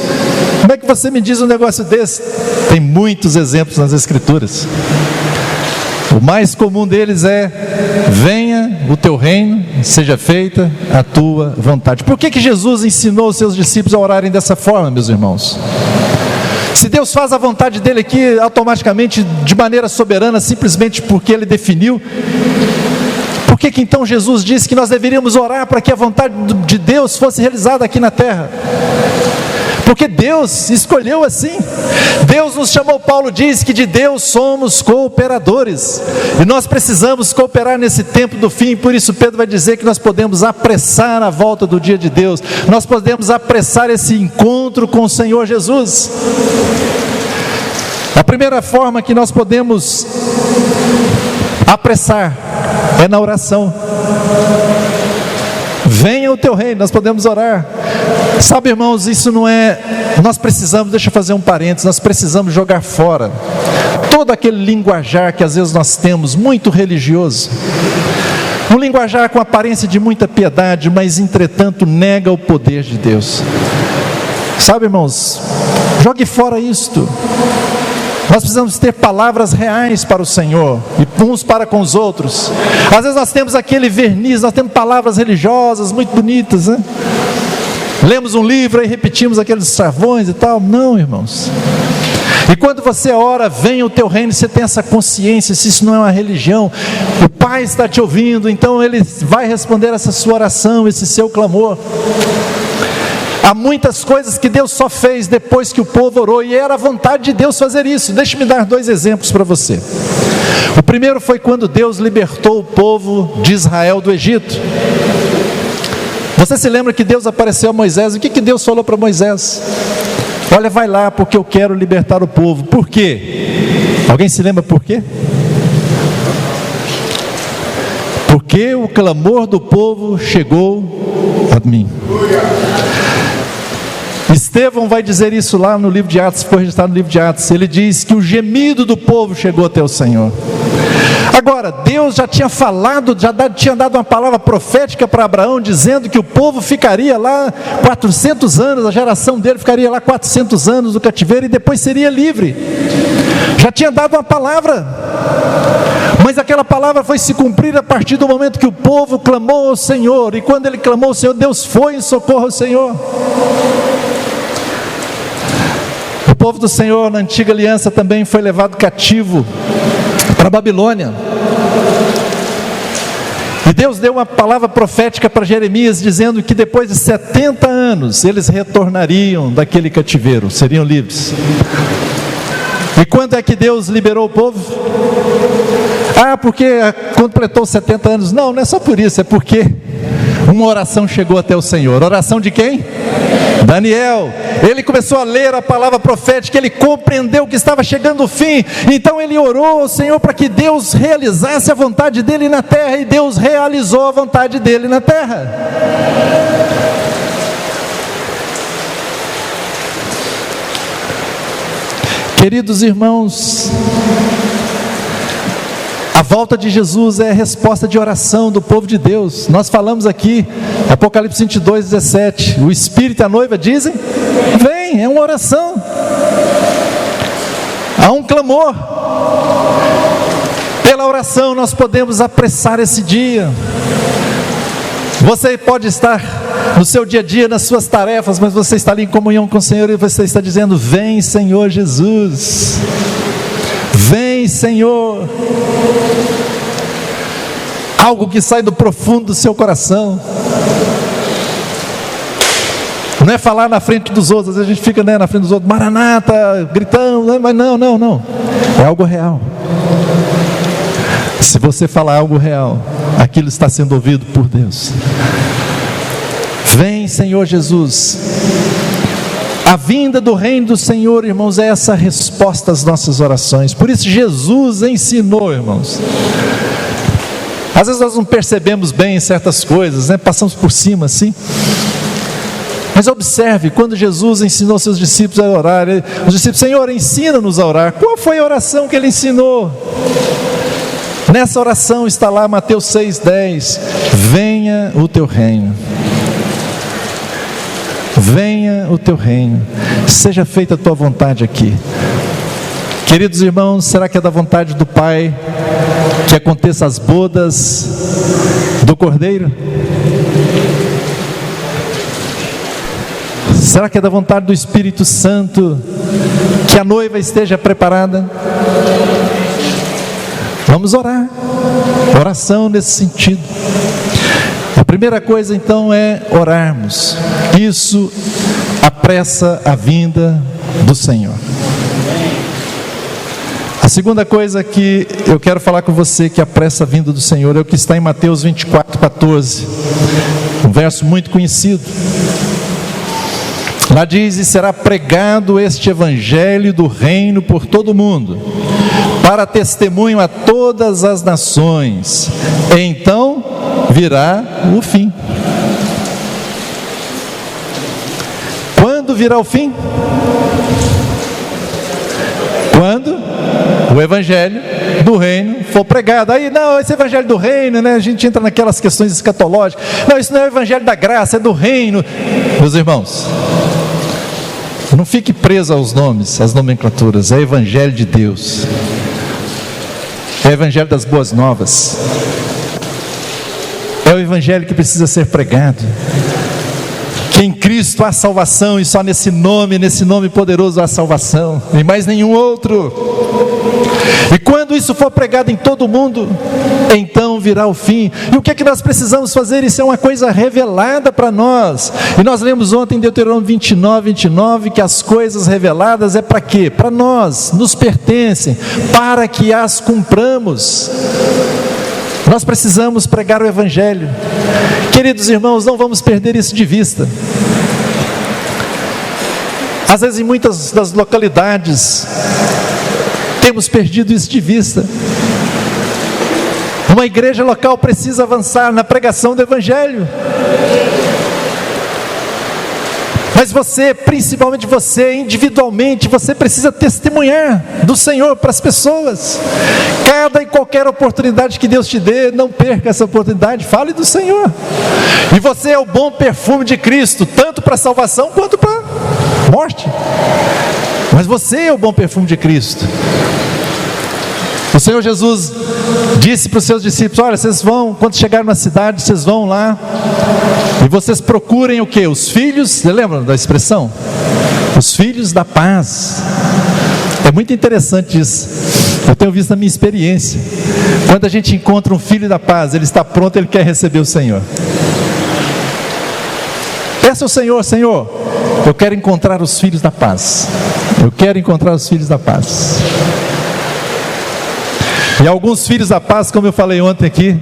Como é que você me diz um negócio desse? Tem muitos exemplos nas Escrituras. O mais comum deles é: venha o teu reino, seja feita a tua vontade. Por que Jesus ensinou os seus discípulos a orarem dessa forma, meus irmãos? Se Deus faz a vontade dele aqui automaticamente, de maneira soberana, simplesmente porque ele definiu, por que então Jesus disse que nós deveríamos orar para que a vontade de Deus fosse realizada aqui na terra? Porque Deus escolheu assim. Deus nos chamou, Paulo diz que de Deus somos cooperadores, e nós precisamos cooperar nesse tempo do fim. Por isso Pedro vai dizer que nós podemos apressar a volta do dia de Deus, nós podemos apressar esse encontro com o Senhor Jesus. A primeira forma que nós podemos apressar é na oração. Venha o teu reino, nós podemos orar. Sabe, irmãos, isso não é... Nós precisamos, deixa eu fazer um parênteses, nós precisamos jogar fora todo aquele linguajar que às vezes nós temos, muito religioso. Um linguajar com aparência de muita piedade, mas entretanto nega o poder de Deus. Sabe, irmãos, jogue fora isto. Nós precisamos ter palavras reais para o Senhor, e uns para com os outros. Às vezes nós temos aquele verniz, nós temos palavras religiosas muito bonitas, né? Lemos um livro e repetimos aqueles chavões e tal. Não, irmãos. E quando você ora, venha o teu reino, você tem essa consciência, se isso não é uma religião, o Pai está te ouvindo, então Ele vai responder essa sua oração, esse seu clamor. Há muitas coisas que Deus só fez depois que o povo orou, e era a vontade de Deus fazer isso. Deixe-me dar 2 exemplos para você. O primeiro foi quando Deus libertou o povo de Israel do Egito. Você se lembra que Deus apareceu a Moisés? O que Deus falou para Moisés? Olha, vai lá, porque eu quero libertar o povo. Por quê? Alguém se lembra por quê? Porque o clamor do povo chegou a mim. Estevão vai dizer isso lá no livro de Atos, foi registrado no livro de Atos. Ele diz que o gemido do povo chegou até o Senhor. Agora, Deus já tinha falado, tinha dado uma palavra profética para Abraão, dizendo que o povo ficaria lá 400 anos, a geração dele ficaria lá 400 anos no cativeiro e depois seria livre. Já tinha dado uma palavra, mas aquela palavra foi se cumprir a partir do momento que o povo clamou ao Senhor, e quando ele clamou ao Senhor, Deus foi em socorro ao Senhor. O povo do Senhor na antiga aliança também foi levado cativo para a Babilônia, e Deus deu uma palavra profética para Jeremias, dizendo que depois de 70 anos eles retornariam daquele cativeiro, seriam livres. E quando é que Deus liberou o povo? Porque completou 70 anos. Não é só por isso, é porque uma oração chegou até o Senhor. Oração de quem? Daniel. Ele começou a ler a palavra profética, ele compreendeu que estava chegando o fim, então ele orou ao Senhor para que Deus realizasse a vontade dele na terra, e Deus realizou a vontade dele na terra. Queridos irmãos, a volta de Jesus é a resposta de oração do povo de Deus. Nós falamos aqui, Apocalipse 22, 17, o Espírito e a noiva dizem, vem, é uma oração. Há um clamor. Pela oração nós podemos apressar esse dia. Você pode estar no seu dia a dia, nas suas tarefas, mas você está ali em comunhão com o Senhor, e você está dizendo, vem Senhor Jesus, vem Senhor. Algo que sai do profundo do seu coração. Não é falar na frente dos outros. Às vezes a gente fica na frente dos outros, Maranata, gritando, mas não, é algo real. Se você falar algo real, aquilo está sendo ouvido por Deus. Vem Senhor Jesus. A vinda do reino do Senhor, irmãos, é essa resposta às nossas orações. Por isso Jesus ensinou, irmãos. Às vezes nós não percebemos bem certas coisas, né? Passamos por cima assim. Mas observe, quando Jesus ensinou seus discípulos a orar, os discípulos, Senhor, ensina-nos a orar. Qual foi a oração que Ele ensinou? Nessa oração está lá Mateus 6,10, venha o teu reino. Venha o teu reino, seja feita a tua vontade aqui. Queridos irmãos, será que é da vontade do Pai que aconteça as bodas do Cordeiro? Será que é da vontade do Espírito Santo que a noiva esteja preparada? Vamos orar. Oração nesse sentido. A primeira coisa então é orarmos. Isso apressa a vinda do Senhor. A segunda coisa que eu quero falar com você que apressa a vinda do Senhor é o que está em Mateus 24:14, um verso muito conhecido. Lá diz: e será pregado este evangelho do reino por todo o mundo, para testemunho a todas as nações, então virá o fim. Quando virá o fim? Quando o evangelho do reino for pregado. Aí, não, esse evangelho do reino, né? A gente entra naquelas questões escatológicas. Não, isso não é o evangelho da graça, é do reino. Meus irmãos, não fique preso aos nomes, às nomenclaturas. É evangelho de Deus. É o evangelho das boas novas. É o evangelho que precisa ser pregado. Que em Cristo há salvação, e só nesse nome poderoso há salvação, e mais nenhum outro. E quando isso for pregado em todo o mundo, então virá o fim. E o que é que nós precisamos fazer? Isso é uma coisa revelada para nós. E nós lemos ontem em Deuteronômio 29, que as coisas reveladas é para quê? Para nós, nos pertencem, para que as cumpramos. Nós precisamos pregar o evangelho. Queridos irmãos, não vamos perder isso de vista. Às vezes em muitas das localidades temos perdido isso de vista. Uma igreja local precisa avançar na pregação do evangelho. Mas você, principalmente você, individualmente, você precisa testemunhar do Senhor para as pessoas. Cada e qualquer oportunidade que Deus te dê, não perca essa oportunidade, fale do Senhor. E você é o bom perfume de Cristo, tanto para a salvação quanto para a morte. Mas você é o bom perfume de Cristo. O Senhor Jesus disse para os seus discípulos: olha, vocês vão, quando chegarem na cidade, vocês vão lá e vocês procurem o quê? Os filhos, você lembra da expressão? Os filhos da paz. É muito interessante isso. Eu tenho visto na minha experiência. Quando a gente encontra um filho da paz, ele está pronto, ele quer receber o Senhor. Peça ao Senhor: Senhor, eu quero encontrar os filhos da paz. Eu quero encontrar os filhos da paz. E alguns filhos da paz, como eu falei ontem aqui,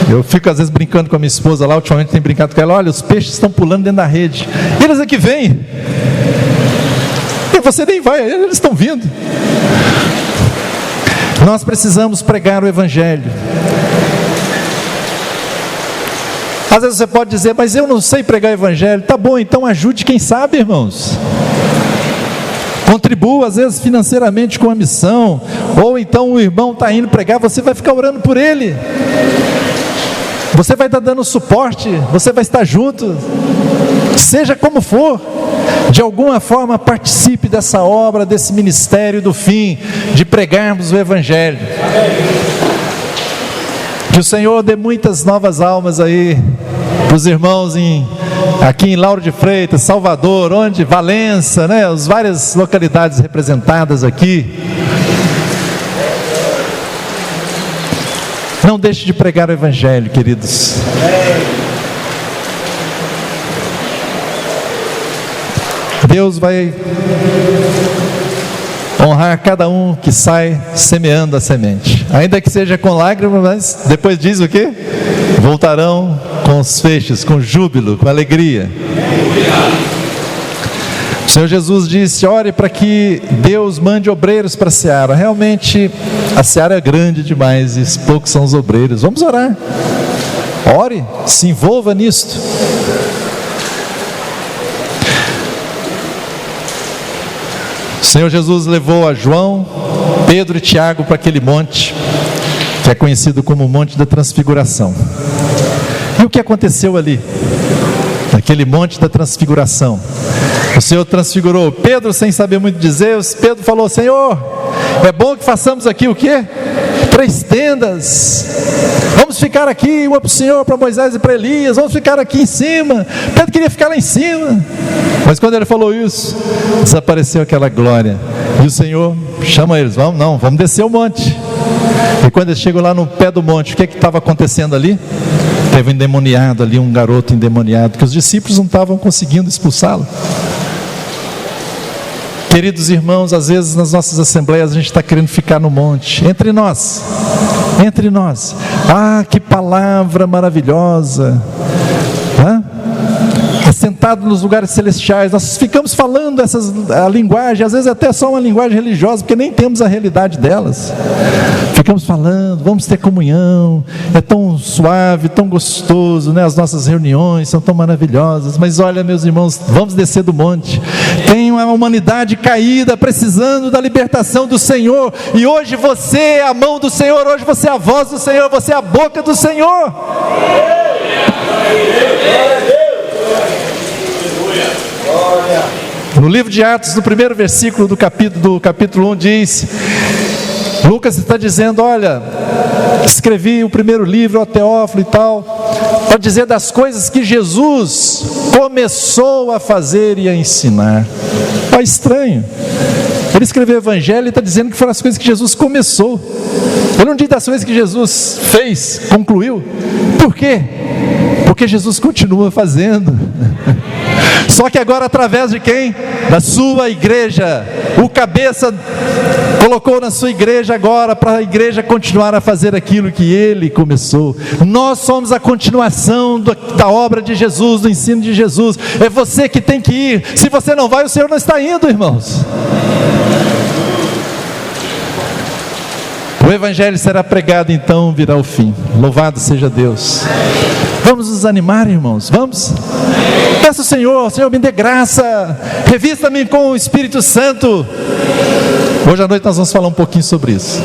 eu fico às vezes brincando com a minha esposa lá, ultimamente tem brincado com ela: olha, os peixes estão pulando dentro da rede, eles é que vêm, e você nem vai, eles estão vindo. Nós precisamos pregar o evangelho. Às vezes você pode dizer: mas eu não sei pregar o evangelho. Tá bom, então ajude quem sabe, irmãos. Contribua às vezes financeiramente com a missão, ou então o irmão está indo pregar, você vai ficar orando por ele, você vai estar dando suporte, você vai estar junto, seja como for, de alguma forma participe dessa obra, desse ministério do fim, de pregarmos o evangelho. Que o Senhor dê muitas novas almas aí para os irmãos aqui em Lauro de Freitas, Salvador, Valença, né? As várias localidades representadas aqui. Não deixe de pregar o evangelho, queridos. Deus vai honrar cada um que sai semeando a semente, ainda que seja com lágrimas, mas depois diz o quê? Voltarão com os feixes, com júbilo, com alegria. O Senhor Jesus disse: ore para que Deus mande obreiros para a seara. Realmente a seara é grande demais e poucos são os obreiros. Vamos orar. Ore, se envolva nisto. O Senhor Jesus levou a João, Pedro e Tiago para aquele monte, que é conhecido como o Monte da Transfiguração. E o que aconteceu ali? Naquele Monte da Transfiguração, o Senhor transfigurou Pedro sem saber muito dizer. Pedro falou: Senhor, é bom que façamos aqui o quê? 3 tendas, vamos ficar aqui, uma para o Senhor, para Moisés e para Elias, vamos ficar aqui em cima. Pedro queria ficar lá em cima, mas quando ele falou isso, desapareceu aquela glória, e o Senhor chama eles: vamos descer o monte. E quando eles chegam lá no pé do monte, o que estava acontecendo ali? Teve um endemoniado ali, um garoto endemoniado, que os discípulos não estavam conseguindo expulsá-lo. Queridos irmãos, às vezes nas nossas assembleias a gente está querendo ficar no monte, entre nós, que palavra maravilhosa, assentado nos lugares celestiais, nós ficamos falando a linguagem, às vezes até só uma linguagem religiosa, porque nem temos a realidade delas, ficamos falando, vamos ter comunhão, é tão suave, tão gostoso, né? As nossas reuniões são tão maravilhosas, mas olha, meus irmãos, vamos descer do monte, tem uma humanidade caída, precisando da libertação do Senhor, e hoje você é a mão do Senhor, hoje você é a voz do Senhor, você é a boca do Senhor. No livro de Atos, no primeiro versículo do capítulo 1 diz, Lucas está dizendo: olha, escrevi o primeiro livro ao Teófilo e tal, para dizer das coisas que Jesus começou a fazer e a ensinar. É estranho, ele escreveu o Evangelho e está dizendo que foram as coisas que Jesus começou. Ele não diz das coisas que Jesus fez, concluiu. Por quê? Porque Jesus continua fazendo. Só que agora através de quem? Da sua igreja. O cabeça colocou na sua igreja agora, para a igreja continuar a fazer aquilo que ele começou. Nós somos a continuação da obra de Jesus, do ensino de Jesus. É você que tem que ir. Se você não vai, o Senhor não está indo, irmãos. O Evangelho será pregado, então virá o fim. Louvado seja Deus. Vamos nos animar, irmãos, vamos? Peço ao Senhor: Senhor, me dê graça, revista-me com o Espírito Santo. Hoje à noite nós vamos falar um pouquinho sobre isso.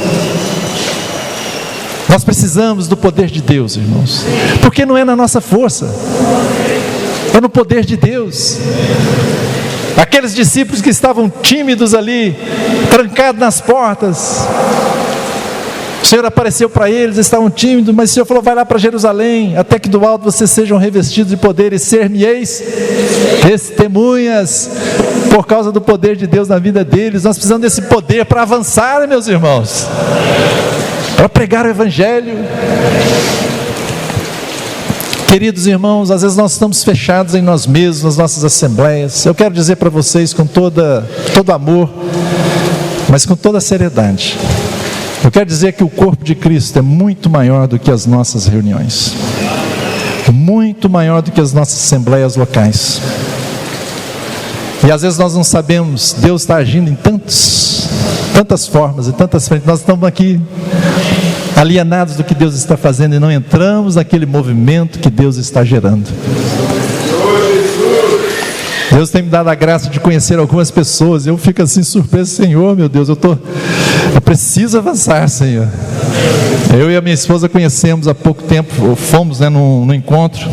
Nós precisamos do poder de Deus, irmãos, porque não é na nossa força, é no poder de Deus. Aqueles discípulos que estavam tímidos ali, trancados nas portas, o Senhor apareceu para eles, estavam tímidos, mas o Senhor falou: vai lá para Jerusalém, até que do alto vocês sejam revestidos de poder, e ser-me-eis testemunhas. Por causa do poder de Deus na vida deles, nós precisamos desse poder para avançar, meus irmãos, para pregar o Evangelho. Queridos irmãos, às vezes nós estamos fechados em nós mesmos, nas nossas assembleias. Eu quero dizer para vocês com todo amor, mas com toda seriedade, eu quero dizer que o corpo de Cristo é muito maior do que as nossas reuniões, muito maior do que as nossas assembleias locais. E às vezes nós não sabemos, Deus está agindo em tantas formas e tantas frentes. Nós estamos aqui alienados do que Deus está fazendo e não entramos naquele movimento que Deus está gerando. Deus tem me dado a graça de conhecer algumas pessoas. Eu fico assim surpreso: Senhor, meu Deus, eu preciso avançar, Senhor. Eu e a minha esposa conhecemos há pouco tempo, fomos no encontro,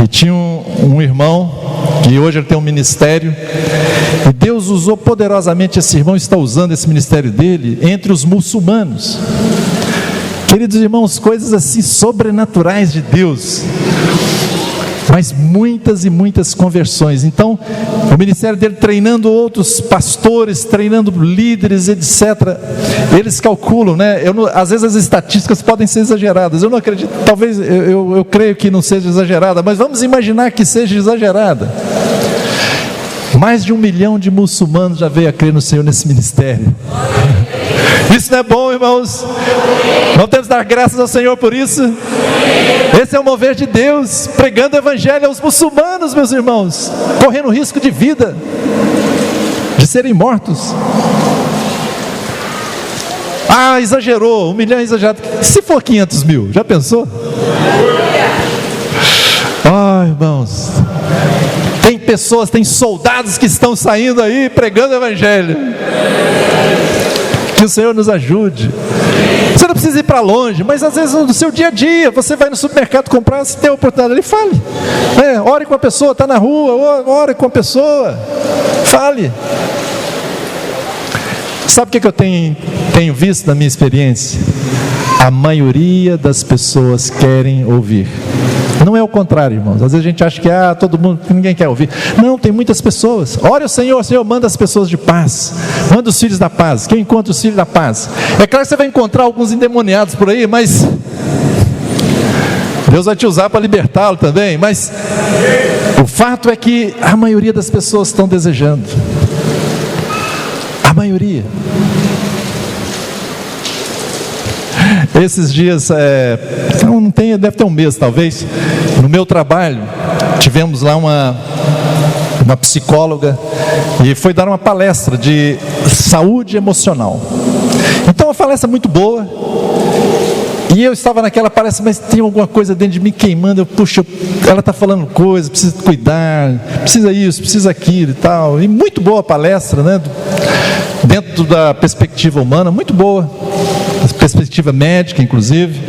e tinha um irmão que hoje ele tem um ministério, e Deus usou poderosamente esse irmão, está usando esse ministério dele entre os muçulmanos. Queridos irmãos, coisas assim sobrenaturais de Deus, mas muitas e muitas conversões. Então, o ministério dele treinando outros pastores, treinando líderes, etc. Eles calculam, né? Às vezes as estatísticas podem ser exageradas. Eu não acredito, talvez, eu creio que não seja exagerada, mas vamos imaginar que seja exagerada. Mais de 1 milhão de muçulmanos já veio a crer no Senhor nesse ministério. Isso não é bom, irmãos? Não temos que dar graças ao Senhor por isso? Esse é o mover de Deus, pregando o Evangelho aos muçulmanos, meus irmãos, correndo risco de vida, de serem mortos. Exagerou, 1 milhão é exagerado. Se for 500 mil, já pensou? Irmãos, tem pessoas, tem soldados que estão saindo aí pregando o Evangelho. Que o Senhor nos ajude. Você não precisa ir para longe, mas às vezes no seu dia a dia, você vai no supermercado comprar, se tem a oportunidade ali, fale. Ore com a pessoa, está na rua, ore com a pessoa, fale. Sabe o que eu tenho visto na minha experiência? A maioria das pessoas querem ouvir. Não é o contrário, irmãos. Às vezes a gente acha que todo mundo, ninguém quer ouvir. Não, tem muitas pessoas. Ore ao Senhor, Senhor, manda as pessoas de paz. Manda os filhos da paz. Quem encontra os filhos da paz? É claro que você vai encontrar alguns endemoniados por aí, mas Deus vai te usar para libertá-lo também. Mas o fato é que a maioria das pessoas estão desejando. A maioria. Esses dias, deve ter um mês talvez, no meu trabalho, tivemos lá uma psicóloga e foi dar uma palestra de saúde emocional. Então, uma palestra muito boa. E eu estava naquela palestra, mas tem alguma coisa dentro de mim queimando. Ela está falando coisa, precisa cuidar, precisa isso, precisa aquilo e tal. E muito boa a palestra, né? Dentro da perspectiva humana, muito boa. Perspectiva médica, inclusive.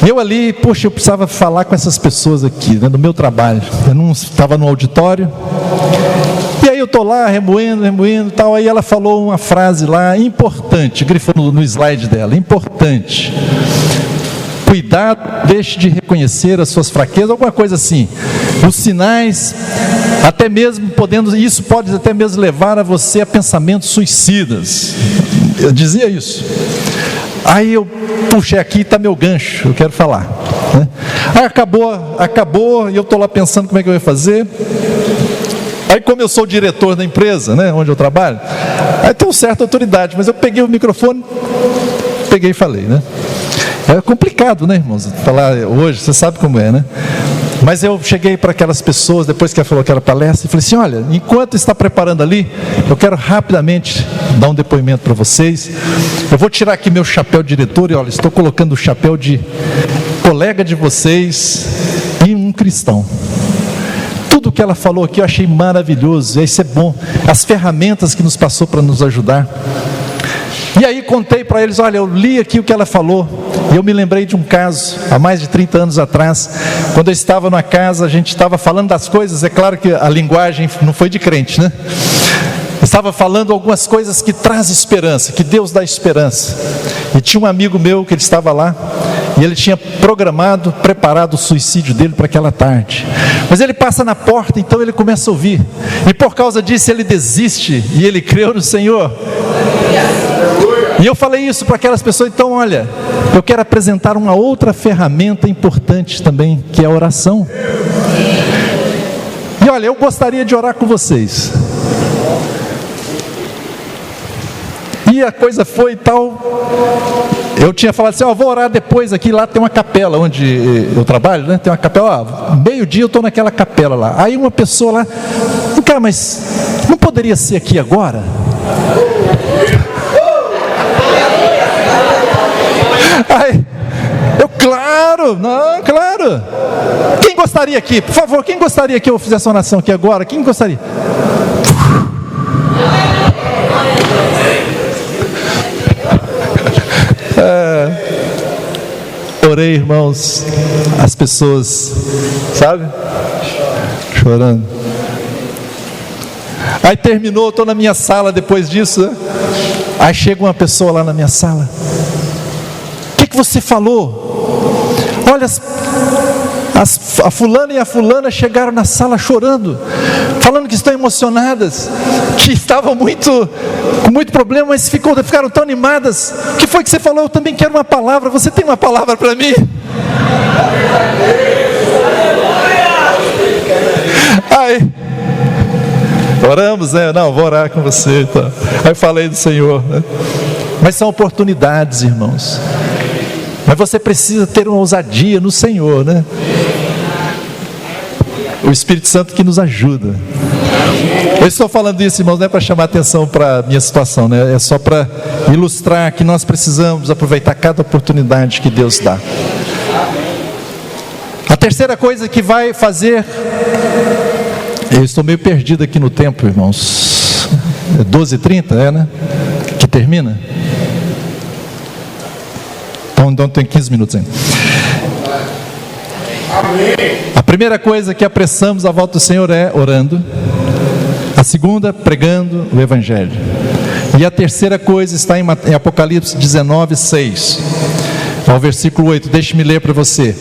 Eu ali, eu precisava falar com essas pessoas aqui, né, do meu trabalho. Eu não estava no auditório. E aí eu estou lá, remoendo e tal. Aí ela falou uma frase lá, importante, grifou no slide dela, importante. Cuidado, deixe de reconhecer as suas fraquezas, alguma coisa assim. Os sinais, até mesmo isso pode até mesmo levar a você a pensamentos suicidas. Eu dizia isso. Aí eu puxei aqui, está meu gancho, eu quero falar, né? Aí acabou, e eu estou lá pensando como é que eu ia fazer. Aí, como eu sou o diretor da empresa, né, onde eu trabalho, aí tem uma certa autoridade, mas eu peguei o microfone, e falei, né? É complicado, né, irmãos? Falar hoje, você sabe como é, né? Mas eu cheguei para aquelas pessoas, depois que ela falou aquela palestra, e falei assim: olha, enquanto está preparando ali, eu quero rapidamente dar um depoimento para vocês. Eu vou tirar aqui meu chapéu de diretor, e olha, estou colocando o chapéu de colega de vocês e um cristão. Tudo que ela falou aqui eu achei maravilhoso, isso é bom, as ferramentas que nos passou para nos ajudar. E aí contei para eles: olha, eu li aqui o que ela falou, e eu me lembrei de um caso, há mais de 30 anos atrás, quando eu estava numa casa, a gente estava falando das coisas, é claro que a linguagem não foi de crente, né? Estava falando algumas coisas que traz esperança, que Deus dá esperança. E tinha um amigo meu que ele estava lá, e ele tinha preparado o suicídio dele para aquela tarde. Mas ele passa na porta, então ele começa a ouvir. E por causa disso ele desiste, e ele creu no Senhor. E eu falei isso para aquelas pessoas: então olha, eu quero apresentar uma outra ferramenta importante também, que é a oração. E olha, eu gostaria de orar com vocês. E a coisa foi tal. Eu tinha falado assim: vou orar depois aqui, lá tem uma capela onde eu trabalho, né? Tem uma capela, meio-dia eu estou naquela capela lá. Aí uma pessoa lá: cara, mas não poderia ser aqui agora? Aí, claro. Quem gostaria aqui? Por favor, quem gostaria que eu fizesse uma oração aqui agora? Quem gostaria? Orei, irmãos, as pessoas, sabe? Chorando. Aí terminou, estou na minha sala depois disso, né? Aí chega uma pessoa lá na minha sala: o que você falou? Olha, a fulana e a fulana chegaram na sala chorando, falando que estão emocionadas, que estavam com muito problema, mas ficaram tão animadas. O que foi que você falou? Eu também quero uma palavra. Você tem uma palavra para mim? Aí oramos, né? Não, vou orar com você, então. Aí falei do Senhor, né? Mas são oportunidades, irmãos. Mas você precisa ter uma ousadia no Senhor, né? O Espírito Santo que nos ajuda. Eu estou falando isso, irmãos, não é para chamar atenção para a minha situação, né? É só para ilustrar que nós precisamos aproveitar cada oportunidade que Deus dá. A terceira coisa que vai fazer... Eu estou meio perdido aqui no tempo, irmãos. É 12h30, né? Que termina? Então tem 15 minutos ainda. A primeira coisa que apressamos a volta do Senhor é orando. A segunda, pregando o Evangelho. E a terceira coisa está em Apocalipse 19:6, ao versículo 8, deixe-me ler para você.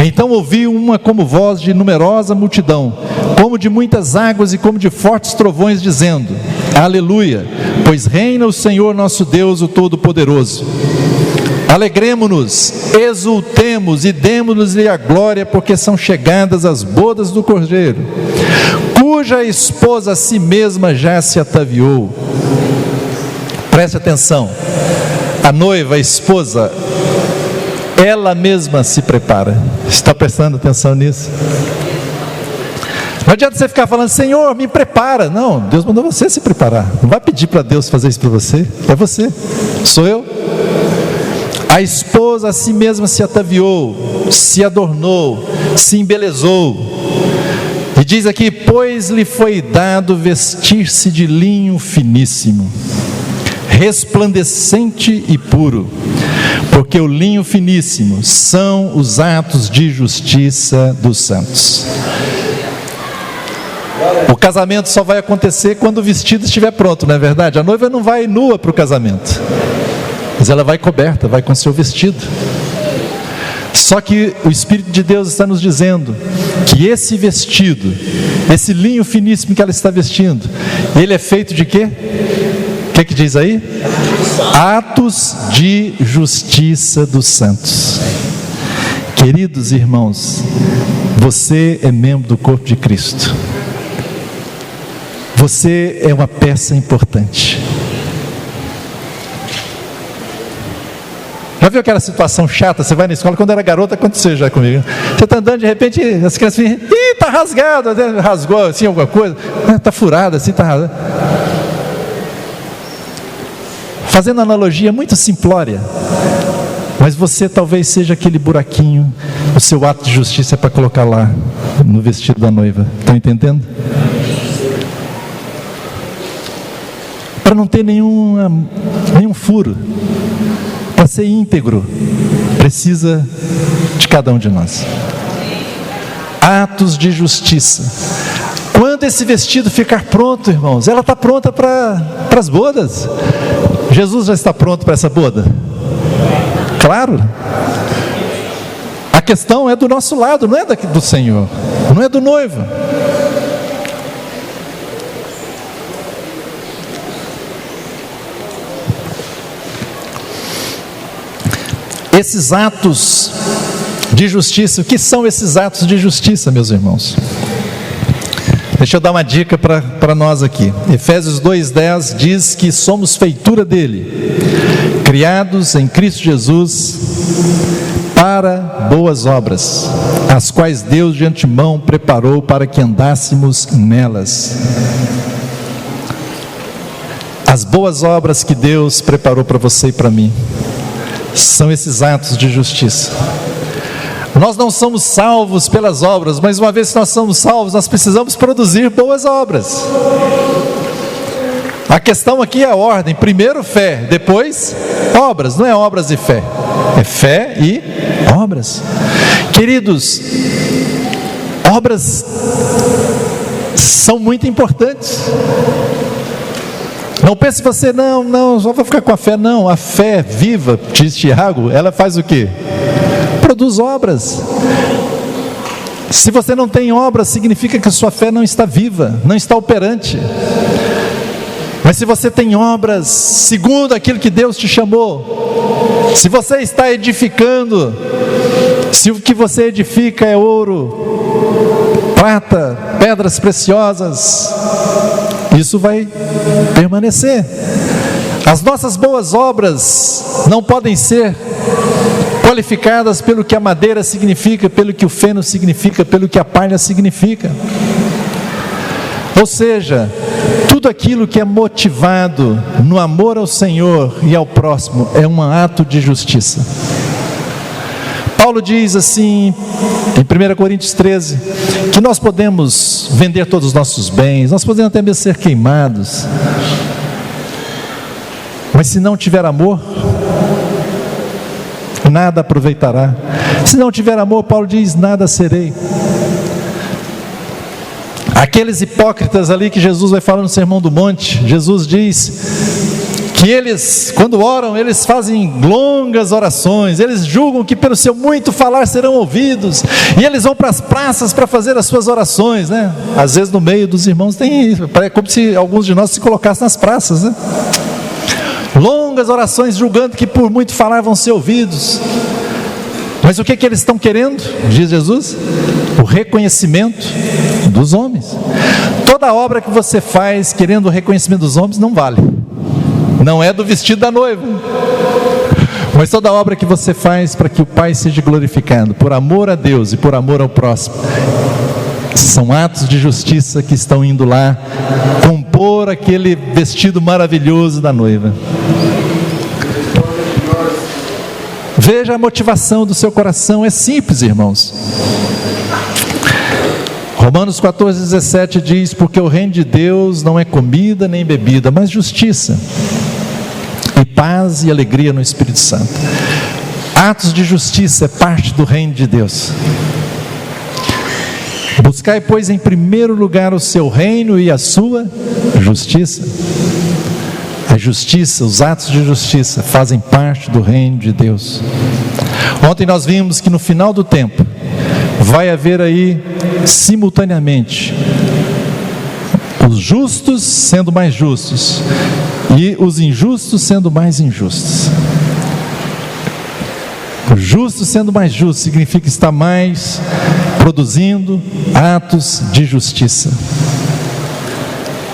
Então ouvi uma como voz de numerosa multidão, como de muitas águas e como de fortes trovões, dizendo: Aleluia, pois reina o Senhor nosso Deus, o Todo-Poderoso. Alegremo-nos, exultemos e demos-lhe a glória, porque são chegadas as bodas do Cordeiro, cuja esposa a si mesma já se ataviou. Preste atenção, a noiva, a esposa, ela mesma se prepara. Está prestando atenção nisso? Não adianta você ficar falando: Senhor, me prepara. Não, Deus mandou você se preparar. Não vai pedir para Deus fazer isso para você. É você, sou eu. A esposa a si mesma se ataviou, se adornou, se embelezou. E diz aqui: pois lhe foi dado vestir-se de linho finíssimo, resplandecente e puro, porque o linho finíssimo são os atos de justiça dos santos. O casamento só vai acontecer quando o vestido estiver pronto, não é verdade? A noiva não vai nua para o casamento, mas ela vai coberta, vai com seu vestido. Só que o Espírito de Deus está nos dizendo que esse vestido, esse linho finíssimo que ela está vestindo, ele é feito de quê? O que diz aí? Atos de justiça dos santos. Queridos irmãos, você é membro do corpo de Cristo. Você é uma peça importante. Já viu aquela situação chata? Você vai na escola, quando era garota, aconteceu já comigo. Você está andando, de repente, as crianças ficam: ih, está rasgado, rasgou assim alguma coisa, está furado assim, está rasgado. Fazendo analogia muito simplória, mas você talvez seja aquele buraquinho, o seu ato de justiça é para colocar lá no vestido da noiva. Estão entendendo? Para não ter nenhum furo, para ser íntegro, precisa de cada um de nós. Atos de justiça. Quando esse vestido ficar pronto, irmãos, ela está pronta para as bodas. Jesus já está pronto para essa boda? Claro. A questão é do nosso lado, não é do Senhor, não é do noivo. Esses atos de justiça, o que são esses atos de justiça, meus irmãos? Deixa eu dar uma dica para nós aqui. Efésios 2:10 diz que somos feitura dele, criados em Cristo Jesus para boas obras, as quais Deus de antemão preparou para que andássemos nelas. As boas obras que Deus preparou para você e para mim são esses atos de justiça. Nós não somos salvos pelas obras, mas uma vez que nós somos salvos, nós precisamos produzir boas obras. A questão aqui é a ordem: primeiro fé, depois obras. Não é obras e fé, é fé e obras. Queridos, obras são muito importantes. Não pense você: não, só vou ficar com a fé. Não, a fé viva, diz Tiago, ela faz o quê? Produz obras. Se você não tem obras, significa que a sua fé não está viva, não está operante. Mas se você tem obras segundo aquilo que Deus te chamou, se você está edificando, se o que você edifica é ouro, prata, pedras preciosas, isso vai permanecer. As nossas boas obras não podem ser qualificadas pelo que a madeira significa, pelo que o feno significa, pelo que a palha significa. Ou seja, tudo aquilo que é motivado no amor ao Senhor e ao próximo é um ato de justiça. Paulo diz assim, em 1 Coríntios 13, que nós podemos vender todos os nossos bens, nós podemos até mesmo ser queimados, mas se não tiver amor, nada aproveitará. Se não tiver amor, Paulo diz, nada serei. Aqueles hipócritas ali que Jesus vai falar no Sermão do Monte, Jesus diz que eles, quando oram, eles fazem longas orações, eles julgam que pelo seu muito falar serão ouvidos, e eles vão para as praças para fazer as suas orações, né? Às vezes no meio dos irmãos tem isso, é como se alguns de nós se colocassem nas praças, né? Longas orações julgando que por muito falar vão ser ouvidos. Mas o que eles estão querendo, diz Jesus? O reconhecimento dos homens. Toda obra que você faz querendo o reconhecimento dos homens não vale. Não é do vestido da noiva. Mas toda obra que você faz para que o Pai seja glorificado, por amor a Deus e por amor ao próximo, são atos de justiça que estão indo lá compor aquele vestido maravilhoso da noiva. Veja a motivação do seu coração, é simples, irmãos. Romanos 14:17 diz: porque o reino de Deus não é comida nem bebida, mas justiça e paz e alegria no Espírito Santo. Atos de justiça é parte do reino de Deus. Buscai, pois, em primeiro lugar o seu reino e a sua justiça. A justiça, os atos de justiça fazem parte do reino de Deus. Ontem nós vimos que no final do tempo vai haver aí simultaneamente os justos sendo mais justos e os injustos sendo mais injustos. O justo sendo mais justo significa estar mais produzindo atos de justiça.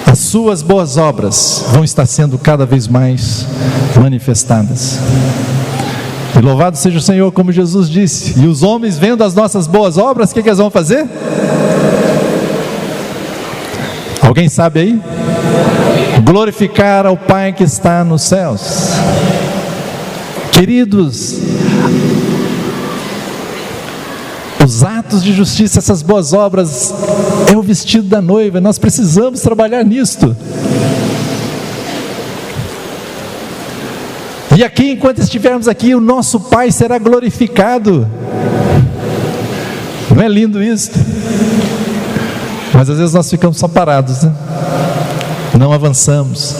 As suas boas obras vão estar sendo cada vez mais manifestadas. E louvado seja o Senhor, como Jesus disse. E os homens, vendo as nossas boas obras, o que eles vão fazer? Alguém sabe aí? Glorificar ao Pai que está nos céus. Queridos, os atos de justiça, essas boas obras, é o vestido da noiva. Nós precisamos trabalhar nisto. E aqui, enquanto estivermos aqui, o nosso Pai será glorificado. Não é lindo isso? Mas às vezes nós ficamos só parados, né? Não avançamos.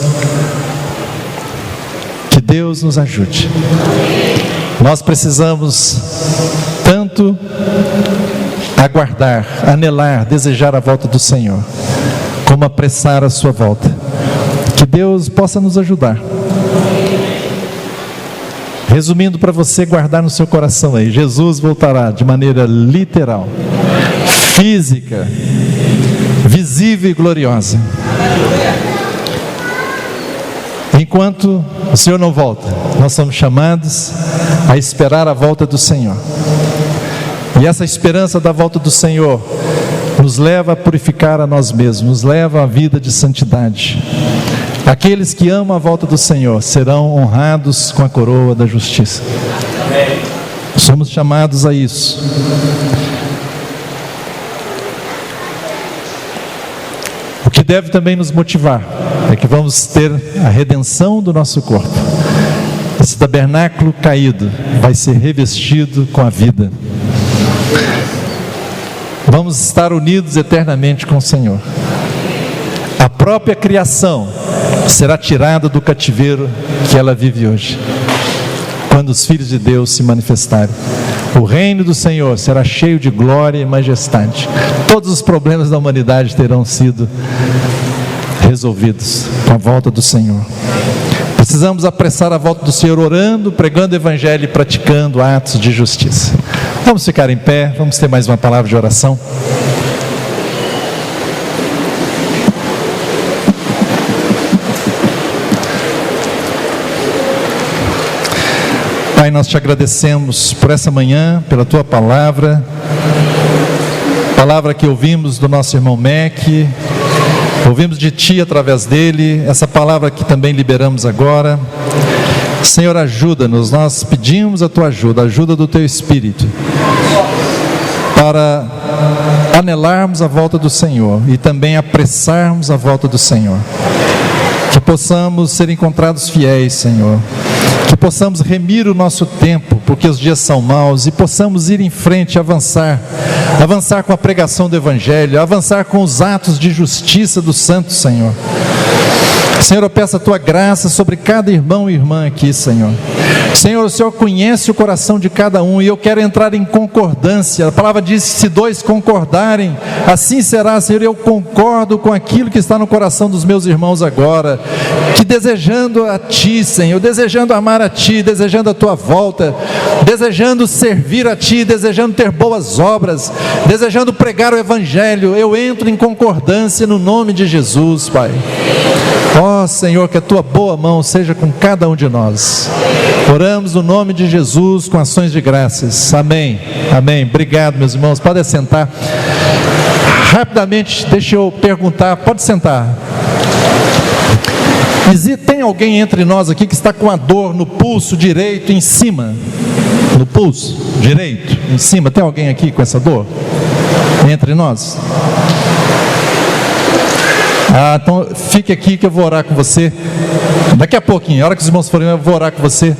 Que Deus nos ajude. Nós precisamos tanto aguardar, anelar, desejar a volta do Senhor, como apressar a sua volta. Que Deus possa nos ajudar. Resumindo, para você guardar no seu coração aí, Jesus voltará de maneira literal, física, visível e gloriosa. Enquanto o Senhor não volta, nós somos chamados a esperar a volta do Senhor. E essa esperança da volta do Senhor nos leva a purificar a nós mesmos, nos leva à vida de santidade. Aqueles que amam a volta do Senhor serão honrados com a coroa da justiça. Somos chamados a isso. O que deve também nos motivar é que vamos ter a redenção do nosso corpo. Esse tabernáculo caído vai ser revestido com a vida. Vamos estar unidos eternamente com o Senhor. A própria criação será tirada do cativeiro que ela vive hoje, quando os filhos de Deus se manifestarem. O reino do Senhor será cheio de glória e majestade. Todos os problemas da humanidade terão sido resolvidos com a volta do Senhor. Precisamos apressar a volta do Senhor orando, pregando o Evangelho e praticando atos de justiça. Vamos ficar em pé, vamos ter mais uma palavra de oração. Pai, nós te agradecemos por essa manhã, pela tua palavra que ouvimos do nosso irmão Mac, ouvimos de ti através dele, essa palavra que também liberamos agora. Senhor, ajuda-nos, nós pedimos a tua ajuda, a ajuda do teu Espírito, para anelarmos a volta do Senhor e também apressarmos a volta do Senhor. Que possamos ser encontrados fiéis, Senhor. Que possamos remir o nosso tempo, porque os dias são maus, e possamos ir em frente, avançar com a pregação do Evangelho, avançar com os atos de justiça do Santo Senhor. Senhor, eu peço a Tua graça sobre cada irmão e irmã aqui, Senhor. Senhor, o Senhor conhece o coração de cada um e eu quero entrar em concordância. A palavra diz que se dois concordarem, assim será, Senhor. Eu concordo com aquilo que está no coração dos meus irmãos agora, que desejando a Ti, Senhor, desejando amar a Ti, desejando a Tua volta, desejando servir a Ti, desejando ter boas obras, desejando pregar o Evangelho, eu entro em concordância no nome de Jesus, Pai. Ó Senhor, que a Tua boa mão seja com cada um de nós. Oramos no nome de Jesus com ações de graças. Amém. Amém. Obrigado, meus irmãos. Podem sentar. Rapidamente, deixa eu perguntar. Pode sentar. Tem alguém entre nós aqui que está com a dor no pulso direito em cima? No pulso direito em cima. Tem alguém aqui com essa dor? Entre nós? Então fique aqui que eu vou orar com você. Daqui a pouquinho, a hora que os irmãos forem, eu vou orar com você.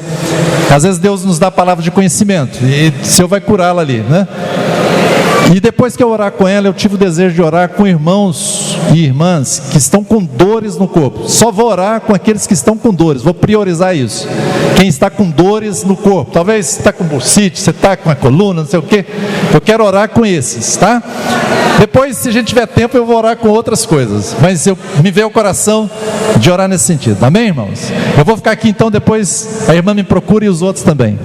Às vezes Deus nos dá palavra de conhecimento e o Senhor vai curá-la ali, né? E depois que eu orar com ela, eu tive o desejo de orar com irmãos e irmãs que estão com dores no corpo. Só vou orar com aqueles que estão com dores, vou priorizar isso. Quem está com dores no corpo, talvez você está com bursite, você está com a coluna, não sei o que, eu quero orar com esses, tá? Depois, se a gente tiver tempo, eu vou orar com outras coisas, mas me veio o coração de orar nesse sentido, amém, irmãos? Eu vou ficar aqui então, depois a irmã me procura e os outros também.